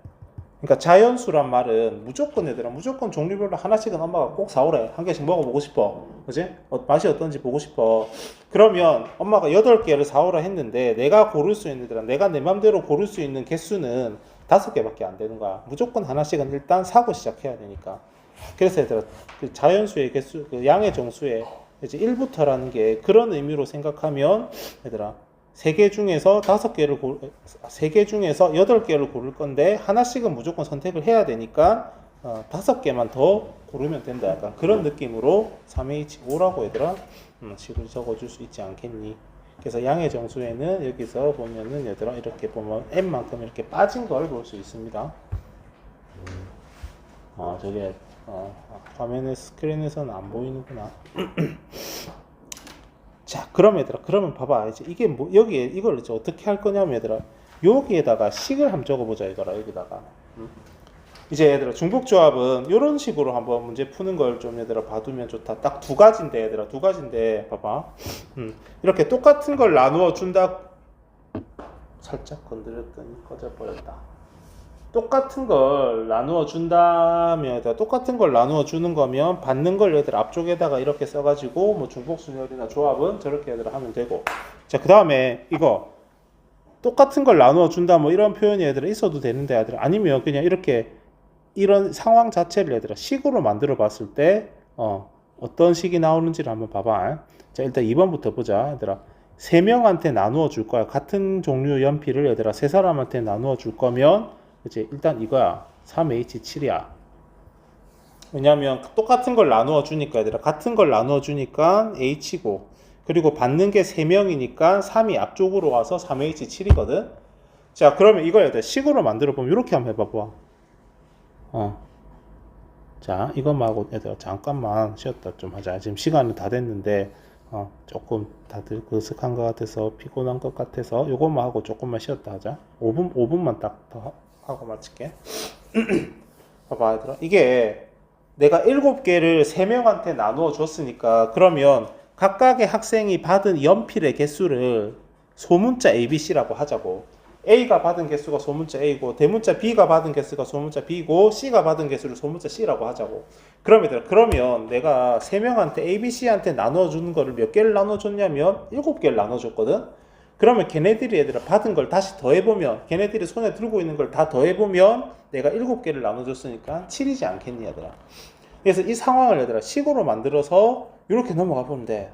Speaker 1: 그러니까 자연수란 말은 무조건 종류별로 하나씩은 엄마가 꼭 사오래. 한 개씩 먹어보고 싶어. 그지? 맛이 어떤지 보고 싶어. 그러면 엄마가 8개를 사오라 했는데 내가 고를 수 있는 내가 내 맘대로 고를 수 있는 개수는 5개밖에 안 되는 거야. 무조건 하나씩은 일단 사고 시작해야 되니까. 그래서 얘들아 그 자연수의 개수, 그 양의 정수의 이제 1부터라는 게 그런 의미로 생각하면 얘들아 3개 중에서 3개 중에서 8개를 고를 건데 하나씩은 무조건 선택을 해야 되니까 5개만 더 고르면 된다. 약간 그런 느낌으로 3H5라고 얘들아 식을 적어줄 수 있지 않겠니? 그래서 양의 정수에는 여기서 보면은 얘들아 이렇게 보면 M만큼 이렇게 빠진 걸 볼 수 있습니다. 저게 화면에 스크린에서는 안 보이는구나. 자, 그럼 얘들아, 그러면 봐봐. 이제 이게 뭐, 여기에, 이걸 이제 어떻게 할 거냐면 얘들아, 여기에다가 식을 한번 적어보자, 얘들아, 여기다가. 이제 얘들아, 중복조합은 이런 식으로 한번 문제 푸는 걸 좀 얘들아 봐두면 좋다. 딱 2가지인데, 얘들아, 2가지인데, 봐봐. 이렇게 똑같은 걸 나누어 준다. 살짝 건드렸더니 꺼져버렸다. 똑같은 걸 나누어 준다면 똑같은 걸 나누어 주는 거면 받는 걸 얘들 앞쪽에다가 이렇게 써가지고 뭐 중복순열이나 조합은 저렇게 얘들 하면 되고 자 그 다음에 이거 똑같은 걸 나누어 준다 뭐 이런 표현이 얘들아 있어도 되는데 얘들아 아니면 그냥 이렇게 이런 상황 자체를 얘들아 식으로 만들어 봤을 때 어떤 식이 나오는지를 한번 봐봐. 자 일단 2번부터 보자. 얘들아 3명한테 나누어 줄 거야. 같은 종류 연필을 얘들아 3사람한테 나누어 줄 거면 그치? 일단 이거야. 3H7이야. 왜냐면 똑같은 걸 나누어 주니까 얘들아 같은 걸 나누어 주니까 H고 그리고 받는 게 3명이니까 3이 앞쪽으로 와서 3H7이거든. 자 그러면 이걸 얘들아 식으로 만들어 보면 이렇게 한번 해봐봐. 자 이것만 하고 얘들아 잠깐만 쉬었다 좀 하자. 지금 시간은 다 됐는데 조금 다들 그슥한 것 같아서 피곤한 것 같아서 요것만 하고 조금만 쉬었다 하자. 5분만 딱 더 하고 마칠게. 봐봐 얘들아 이게 내가 7개를 3명한테 나누어 줬으니까 그러면 각각의 학생이 받은 연필의 개수를 소문자 ABC라고 하자고. A가 받은 개수가 소문자 A고 대문자 B가 받은 개수가 소문자 B고 C가 받은 개수를 소문자 C라고 하자고. 그러면 내가 3명한테 ABC한테 나눠 주는 거를 몇 개를 나눠 줬냐면 7개를 나눠 줬거든. 그러면 걔네들이 얘들아 받은 걸 다시 더해보면, 걔네들이 손에 들고 있는 걸 다 더해보면 내가 7개를 나눠줬으니까 7이지 않겠니 얘들아. 그래서 이 상황을 얘들아 식으로 만들어서 이렇게 넘어가 보면 돼.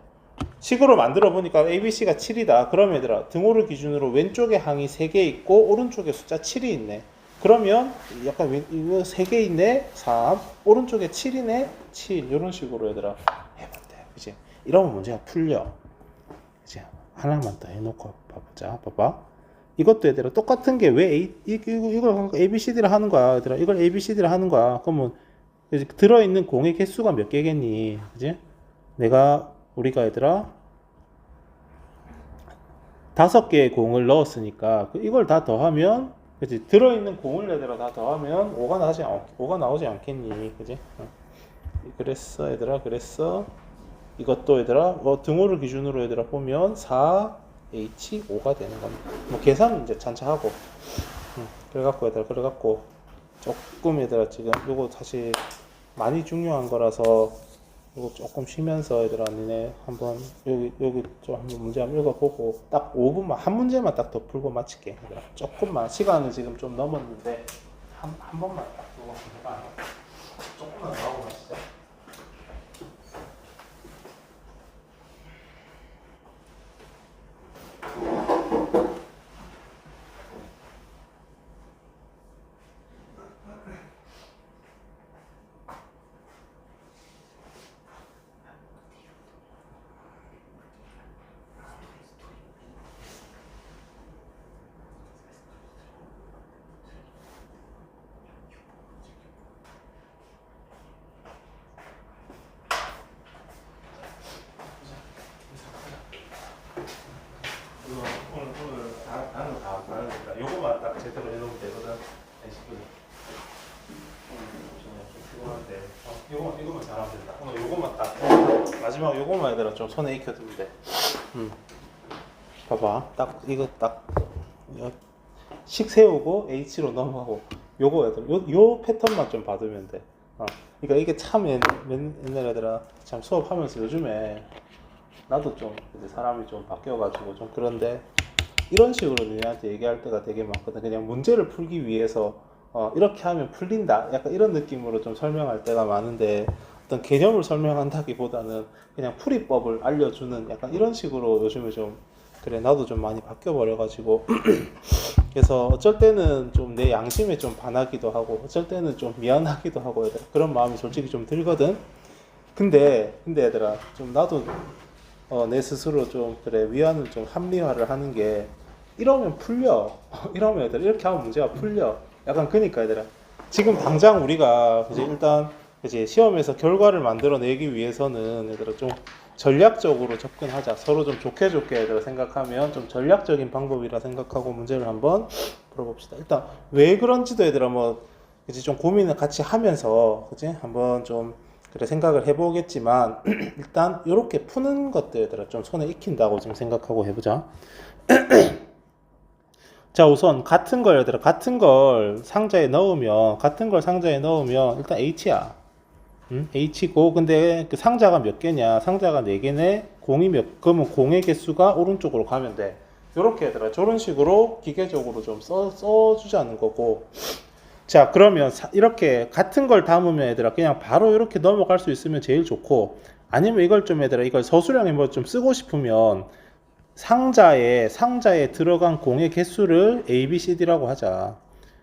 Speaker 1: 식으로 만들어 보니까 ABC가 7이다. 그러면 얘들아 등호를 기준으로 왼쪽에 항이 3개 있고 오른쪽에 숫자 7이 있네. 그러면 약간 이거 3개 있네 3, 오른쪽에 7이네 7, 이런 식으로 얘들아 해보면 돼. 그치? 이러면 문제가 풀려. 그치? 하나만 더 해놓고 봐보자. 봐봐. 이것도 얘들아 똑같은 게 왜 이걸 ABCD를 하는 거야. 얘들아 이걸 ABCD를 하는 거야. 그러면 들어있는 공의 개수가 몇 개겠니? 그지? 우리가 얘들아 5개의 공을 넣었으니까 이걸 다 더하면, 그지? 들어있는 공을 얘들아 다 더하면 5가 나오지 않겠니? 그지? 그랬어 얘들아. 그랬어. 이것도 얘들아 등호를 기준으로 얘들아 보면 4H5가 되는 겁니다. 뭐 계산 이제 찬차하고. 그래갖고 얘들아 조금 얘들아 지금 요거 사실 많이 중요한 거라서 이거 조금 쉬면서 얘들아 니네 한번 여기 좀 한번 문제 한번 읽어보고 딱 5분만 한 문제만 딱 더 풀고 마칠게. 얘들아 조금만 시간은 지금 좀 넘었는데 한 번만 딱 그거 해봐. 조금만 더 하고 마시자. 오늘 다른 거 다 말하니까 요거만 딱 제대로 해놓으면 되거든. 좀 피곤한데 이거만 잘하면 된다. 오늘 요거만 딱 마지막 요거만 얘들아 좀 손에 익혀두면 돼. 봐봐 딱 이거 딱 식 세우고 H로 넘어가고 요거 얘들아 요 패턴만 좀 받으면 돼. 그러니까 이게 참 옛날 애들아 참 수업하면서 요즘에 나도 좀 이제 사람이 좀 바뀌어가지고 좀 그런데 이런 식으로 너희한테 얘기할 때가 되게 많거든. 그냥 문제를 풀기 위해서 이렇게 하면 풀린다 약간 이런 느낌으로 좀 설명할 때가 많은데 어떤 개념을 설명한다기보다는 그냥 풀이법을 알려주는 약간 이런 식으로 요즘에 좀 그래 나도 좀 많이 바뀌어 버려가지고 그래서 어쩔 때는 좀 내 양심에 좀 반하기도 하고 어쩔 때는 좀 미안하기도 하고 얘들아 그런 마음이 솔직히 좀 들거든. 근데 얘들아 좀 나도 내 스스로 좀 그래 위안을 좀 합리화를 하는 게 이러면 풀려. 이러면 얘들아 이렇게 하면 문제가 풀려. 약간 그니까 얘들아 지금 당장 우리가 이제 일단 이제 시험에서 결과를 만들어내기 위해서는 얘들아 좀 전략적으로 접근하자. 서로 좀 좋게 얘들아 생각하면 좀 전략적인 방법이라 생각하고 문제를 한번 풀어봅시다. 일단 왜 그런지도 얘들아 뭐 이제 좀 고민을 같이 하면서 그치 한번 좀 그래 생각을 해보겠지만 일단 이렇게 푸는 것들 얘들아 좀 손에 익힌다고 지금 생각하고 해보자. 자 우선 같은 걸 얘들아 같은 걸 상자에 넣으면 일단 H야. H고 근데 그 상자가 몇 개냐? 상자가 4개네. 그러면 공의 개수가 오른쪽으로 가면 돼. 요렇게 얘들아 저런 식으로 기계적으로 좀 써주자는 거고. 자 그러면 이렇게 같은 걸 담으면 얘들아 그냥 바로 이렇게 넘어갈 수 있으면 제일 좋고 아니면 이걸 좀 얘들아 이걸 서술형에 뭐 좀 쓰고 싶으면 상자에 들어간 공의 개수를 ABCD라고 하자.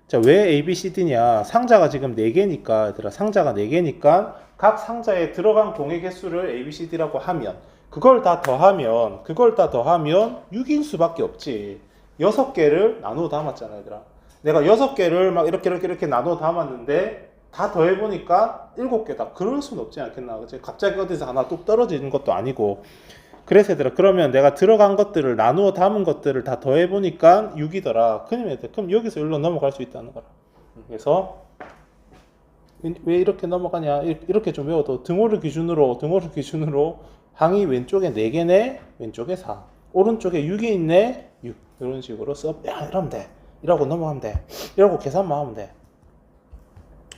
Speaker 1: 자, 왜 ABCD냐? 상자가 지금 4개니까 얘들아 상자가 4개니까 각 상자에 들어간 공의 개수를 ABCD라고 하면 그걸 다 더하면 6일 수밖에 없지. 6개를 나누어 담았잖아 얘들아. 내가 6개를 막 이렇게 나누어 담았는데 다 더해보니까 7개다. 그럴 순 없지 않겠나. 그치? 갑자기 어디서 하나 뚝 떨어지는 것도 아니고. 그래서 얘들아 그러면 내가 들어간 것들을 나누어 담은 것들을 다 더해보니까 6이더라. 그럼 여기서 여기로 넘어갈 수 있다는 거라. 그래서 왜 이렇게 넘어가냐 이렇게 좀 외워도 등호를 기준으로 항이 왼쪽에 4개네 왼쪽에 4 오른쪽에 6이 있네 6 이런 식으로 이러면 돼. 이러고 넘어가면 돼. 이러고 계산만 하면 돼.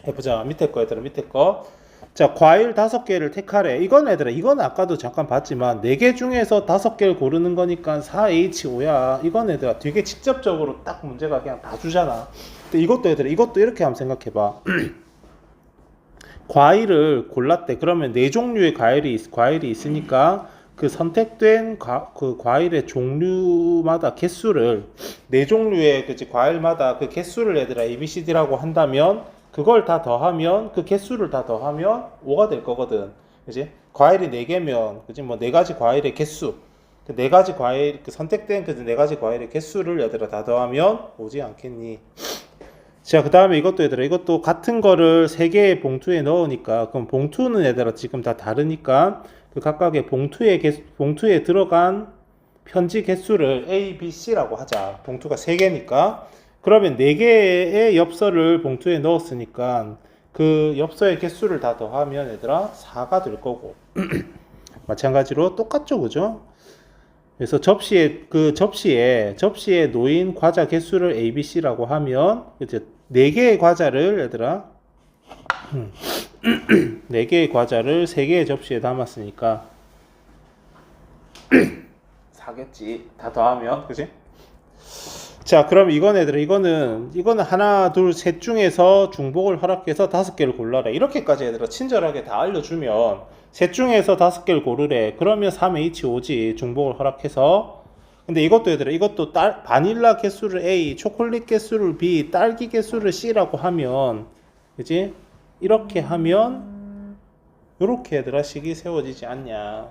Speaker 1: 해보자. 밑에 거 얘들아 밑에 거 자, 과일 5개를 택하래. 이건 얘들아, 이건 아까도 잠깐 봤지만 4개 중에서 5개를 고르는 거니까 4H5야. 이건 얘들아 되게 직접적으로 딱 문제가 그냥 다 주잖아. 근데 이것도 얘들아, 이것도 이렇게 한번 생각해봐. 과일을 골랐대. 그러면 4종류의 과일이 있으니까 그 선택된 그 과일의 종류마다 개수를 4종류의 그치 과일마다 그 개수를 얘들아 ABCD라고 한다면 그걸 다 더하면 그 개수를 다 더하면 5가 될 거거든. 그지? 과일이 4개면 그지 뭐 4가지 과일의 개수 그 4가지 과일 그 선택된 그 4가지 과일의 개수를 얘들아 다 더하면 오지 않겠니? 자, 그 다음에 이것도 얘들아, 이것도 같은 거를 3개의 봉투에 넣으니까, 그럼 봉투는 얘들아 지금 다 다르니까, 그 각각의 봉투에 들어간 편지 개수를 A, B, C라고 하자. 봉투가 3개니까. 그러면 4개의 엽서를 봉투에 넣었으니까, 그 엽서의 개수를 다 더하면 얘들아, 4가 될 거고. 마찬가지로 똑같죠, 그죠? 그래서 접시에 놓인 과자 개수를 A, B, C라고 하면 이제 4개의 과자를 얘들아 4개의 과자를 3개의 접시에 담았으니까 4겠지. 다 더하면 그지? 자, 그럼 이거는 하나, 둘, 셋 중에서 중복을 허락해서 5개를 골라라. 이렇게까지 얘들아 친절하게 다 알려주면 셋 중에서 5개를 고르래. 그러면 3H5지. 중복을 허락해서. 근데 이것도 얘들아, 이것도 바닐라 개수를 A, 초콜릿 개수를 B, 딸기 개수를 C라고 하면, 그지? 이렇게 하면, 요렇게 얘들아, 식이 세워지지 않냐.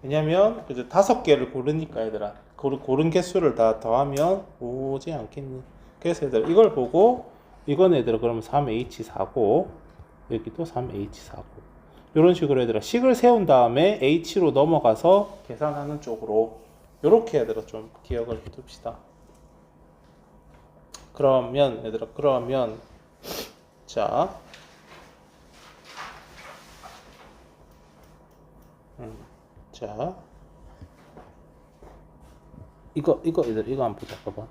Speaker 1: 왜냐면, 그죠? 5개를 고르니까 얘들아, 고른 개수를 다 더하면 오지 않겠니? 그래서 얘들아, 이걸 보고, 이건 얘들아, 그러면 3H4고, 여기도 3H4고. 이런 식으로 얘들아 식을 세운 다음에 H로 넘어가서 계산하는 쪽으로 이렇게 얘들아 좀 기억을 해둡시다. 그러면 얘들아 자 자 이거 얘들아 이거 한번 보자. 봐봐.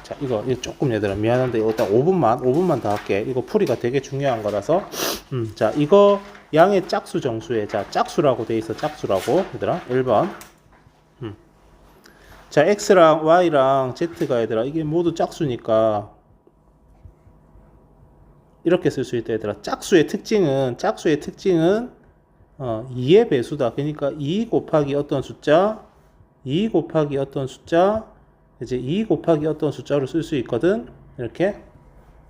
Speaker 1: 자, 이거 조금 얘들아 미안한데 이거 일단 5분만 더 할게. 이거 풀이가 되게 중요한 거라서. 자, 이거 양의 짝수 정수에 자 짝수라고 돼 있어. 짝수라고 얘들아 1번. 자, x랑 y랑 z가 얘들아 이게 모두 짝수니까 이렇게 쓸 수 있다 얘들아. 짝수의 특징은 2의 배수다. 그러니까 2 곱하기 어떤 숫자 2 곱하기 어떤 숫자 이제 2 곱하기 어떤 숫자로 쓸 수 있거든. 이렇게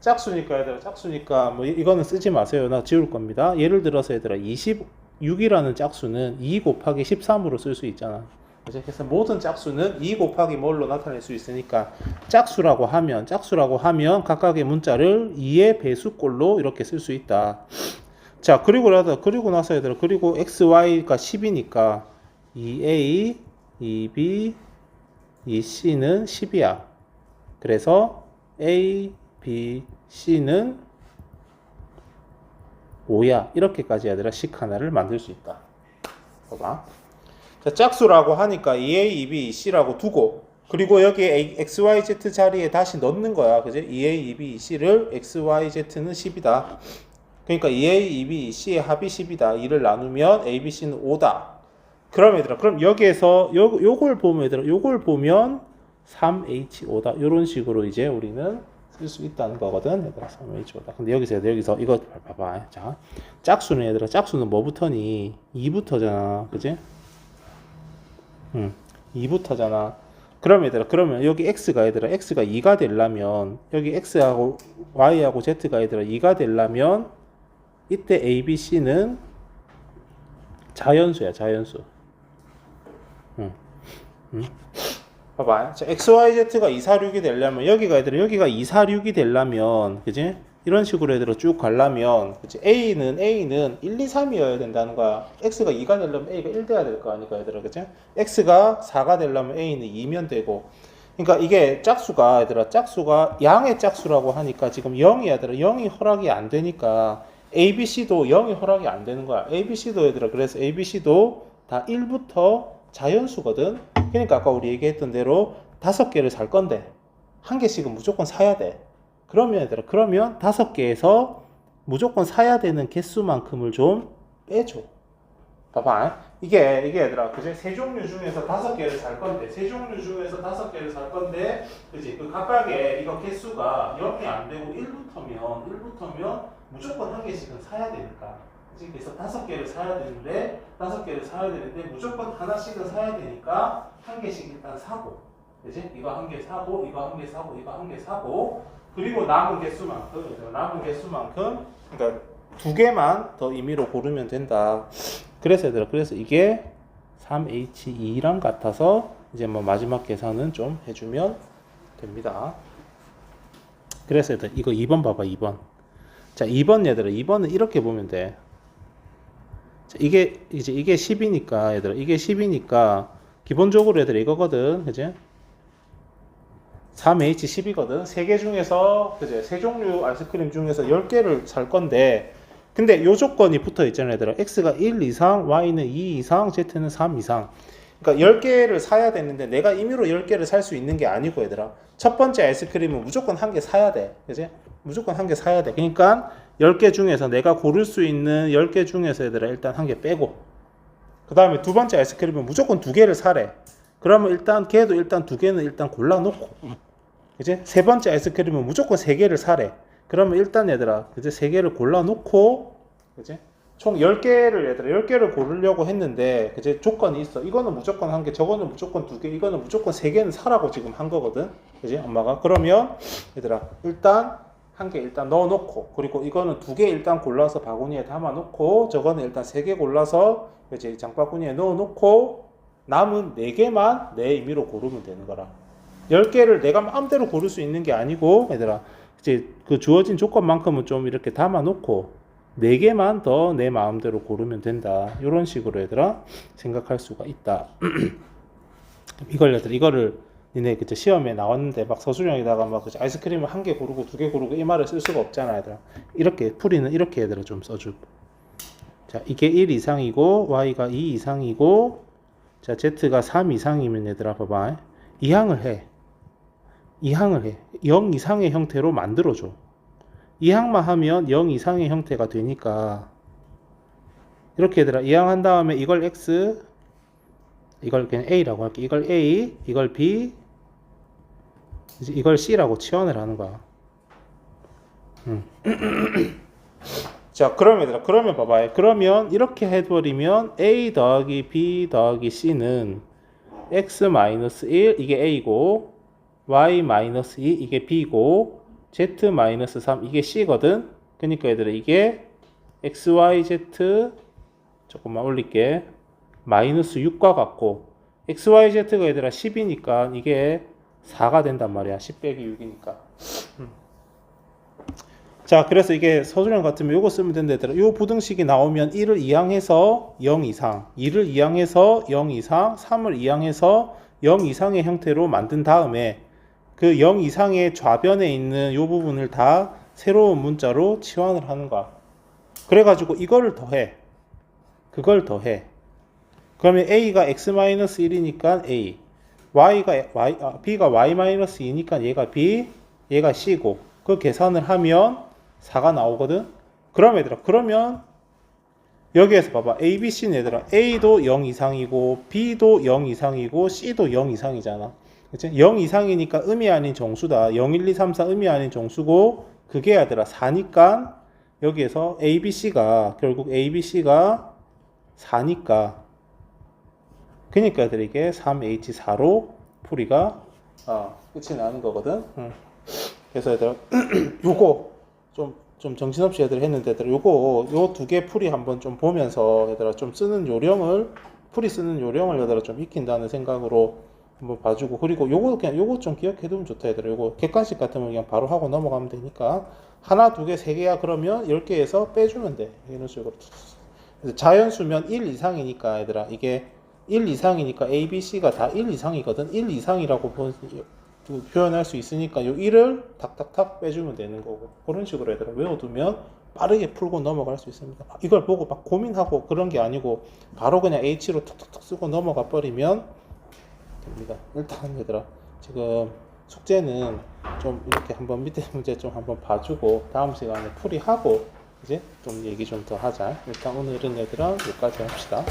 Speaker 1: 짝수니까 얘들아 짝수니까 뭐 이거는 쓰지 마세요. 나 지울 겁니다. 예를 들어서 얘들아 26이라는 짝수는 2 곱하기 13으로 쓸 수 있잖아. 그래서 모든 짝수는 2 곱하기 뭘로 나타낼 수 있으니까 짝수라고 하면 각각의 문자를 2의 배수꼴로 이렇게 쓸 수 있다. 자, 그리고 나서 얘들아 그리고 xy가 10이니까 2a 2b 2c는 10이야. 그래서 a b c는 5야. 이렇게까지 얘들아 식 하나를 만들 수 있다. 봐봐. 자, 짝수라고 하니까 2a, 2b, 2c라고 두고 그리고 여기에 x, y, z 자리에 다시 넣는 거야. 그지? 2a, 2b, 2c를 x, y, z는 10이다. 그러니까 2a, 2b, 2c의 합이 10이다. 2를 나누면 a, b, c는 5다. 그럼 얘들아, 그럼 여기에서 요걸 보면 3H5다. 이런 식으로 이제 우리는 쓸 수 있다는 거거든. 얘들아, 3H5다. 근데 여기서 이거 봐봐. 자, 짝수는 뭐부터니? 2부터잖아. 그지? 2부터잖아. 그러면 여기 x가 2가 되려면 여기 x하고 y하고 z가 2가 되려면 이때 a, b, c는 자연수야. 봐봐. 자, x, y, z가 2, 4, 6이 되려면 여기가 2, 4, 6이 되려면 그지? 이런 식으로 쭉 가려면 그치? A는 1, 2, 3이어야 된다는 거야. X가 2가 되려면 A가 1 돼야 될 거 아니까 얘들아. 그치? X가 4가 되려면 A는 2면 되고. 그러니까 이게 짝수가 양의 짝수라고 하니까 지금 0이 얘들아 0이 허락이 안 되니까 ABC도 0이 허락이 안 되는 거야. ABC도 얘들아 그래서 ABC도 다 1부터 자연수거든. 그러니까 아까 우리 얘기했던 대로 5개를 살 건데 1개씩은 무조건 사야 돼. 그러면 5개에서 무조건 사야 되는 개수만큼을 좀 빼줘. 봐봐. 이게 얘들아, 그지? 세 종류 중에서 5개를 살 건데, 세 종류 중에서 5개를 살 건데, 그지? 그 각각의 이거 개수가 0이 안 되고 1부터면 무조건 한 개씩은 사야 되니까. 그지? 그래서 5개를 사야 되는데, 무조건 하나씩은 사야 되니까 한 개씩 일단 사고, 그지? 이거 한 개 사고, 이거 한 개 사고, 이거 한 개 사고, 그리고 남은 개수만큼, 그러니까 2개만 더 임의로 고르면 된다. 그래서 얘들아, 그래서 이게 3H2랑 같아서 이제 뭐 마지막 계산은 좀 해주면 됩니다. 그래서 얘들아, 이거 2번 봐봐, 2번. 자, 2번 얘들아, 2번은 이렇게 보면 돼. 자, 이게 10이니까 얘들아, 이게 10이니까 기본적으로 얘들아 이거거든, 그지? 3H10이거든. 3개 중에서, 그지? 세 종류 아이스크림 중에서 10개를 살 건데, 근데 요 조건이 붙어 있잖아, 얘들아. X가 1 이상, Y는 2 이상, Z는 3 이상. 그러니까 10개를 사야 되는데 내가 임의로 10개를 살 수 있는 게 아니고, 얘들아. 첫 번째 아이스크림은 무조건 한 개 사야 돼. 그지? 무조건 한 개 사야 돼. 그러니까 10개 중에서 내가 고를 수 있는 10개 중에서 얘들아 일단 한 개 빼고, 그 다음에 두 번째 아이스크림은 무조건 2개를 사래. 그러면 일단 걔도 일단 2개는 일단 골라놓고, 그지? 세 번째 아이스크림은 무조건 3개를 사래. 그러면 일단 얘들아, 그지? 3개를 골라놓고, 그지? 총 10개를 얘들아, 10개를 고르려고 했는데, 그지? 조건이 있어. 이거는 무조건 1개, 저거는 무조건 2개, 이거는 무조건 3개는 사라고 지금 한 거거든. 그지? 엄마가. 그러면 얘들아, 일단 1개 일단 넣어놓고, 그리고 이거는 2개 일단 골라서 바구니에 담아놓고, 저거는 일단 3개 골라서, 그지? 장바구니에 넣어놓고, 남은 4개만 내 임의로 고르면 되는 거라. 10개를 내가 마음대로 고를 수 있는 게 아니고, 얘들아, 이제 그 주어진 조건만큼은 좀 이렇게 담아놓고 4개만 더 내 마음대로 고르면 된다. 이런 식으로 얘들아 생각할 수가 있다. 이거를 니네 그때 시험에 나왔는데 막 서술형에다가 막 아이스크림을 1개 고르고 2개 고르고 이 말을 쓸 수가 없잖아, 얘들아. 이렇게 풀이는 이렇게 얘들아 좀 써주고. 자, 이게 1 이상이고 Y가 2 이상이고, 자, Z가 3 이상이면 얘들아 봐봐. 이항을 해. 0 이상의 형태로 만들어줘. 이항만 하면 0 이상의 형태가 되니까, 이렇게 얘들아 이항한 다음에 이걸 X, 이걸 그냥 A라고 할게. 이걸 A, 이걸 B, 이걸 C라고 치환을 하는 거야. 자, 그러면 얘들아, 그러면 봐봐요. 그러면 이렇게 해버리면 A 더하기 B 더하기 C는 X-1 이게 A고, Y-2 이게 B고, Z-3 이게 C거든. 그러니까 얘들아 이게 XYZ, 조금만 올릴게, 마이너스 6과 같고, XYZ가 얘들아 10이니까 이게 4가 된단 말이야. 10 빼기 6이니까. 자, 그래서 이게 서술형 같으면 요거 쓰면 된다, 얘들아. 요 부등식이 나오면 1을 이항해서 0 이상, 2를 이항해서 0 이상, 3을 이항해서 0 이상의 형태로 만든 다음에 그 0 이상의 좌변에 있는 요 부분을 다 새로운 문자로 치환을 하는 거야. 그래가지고 이거를 더해. 그걸 더해. 그러면 A가 X-1이니까 A, B가 Y-2니까 얘가 B, 얘가 C고, 그 계산을 하면 4가 나오거든. 그럼 얘들아, 그러면 여기에서 봐봐. A, B, C는 얘들아 A도 0 이상이고 B도 0 이상이고 C도 0 이상이잖아. 그치? 0 이상이니까 음이 아닌 정수다. 0, 1, 2, 3, 4 음이 아닌 정수고, 그게 얘들아 4니까 여기에서 A, B, C가 결국 A, B, C가 4니까, 그러니까 얘들아 이게 3H4로 풀이가 끝이 나는 거거든. 그래서 얘들아 요거 좀 정신없이 애들 했는데, 얘들아 요거 요 2개 풀이 한번 좀 보면서 얘들아 좀 풀이 쓰는 요령을 얘들아 좀 익힌다는 생각으로 한번 봐주고, 그리고 요거 좀 기억해두면 좋다, 얘들아. 요거 객관식 같으면 그냥 바로 하고 넘어가면 되니까, 하나, 2개, 3개야 그러면 10개에서 빼주면 돼. 이런 식으로. 자연수면 1 이상이니까 얘들아, 이게 1 이상이니까 A, B, C가 다 1 이상이거든. 1 이상이라고 표현할 수 있으니까 요 1을 탁탁탁 빼주면 되는 거고, 그런 식으로 얘들아 외워두면 빠르게 풀고 넘어갈 수 있습니다. 이걸 보고 막 고민하고 그런 게 아니고 바로 그냥 H로 툭툭툭 쓰고 넘어가 버리면 됩니다. 일단 얘들아 지금 숙제는 좀 이렇게 한번 밑에 문제 좀 한번 봐주고 다음 시간에 풀이하고 이제 좀 얘기 좀 더 하자. 일단 오늘은 얘들아 여기까지 합시다.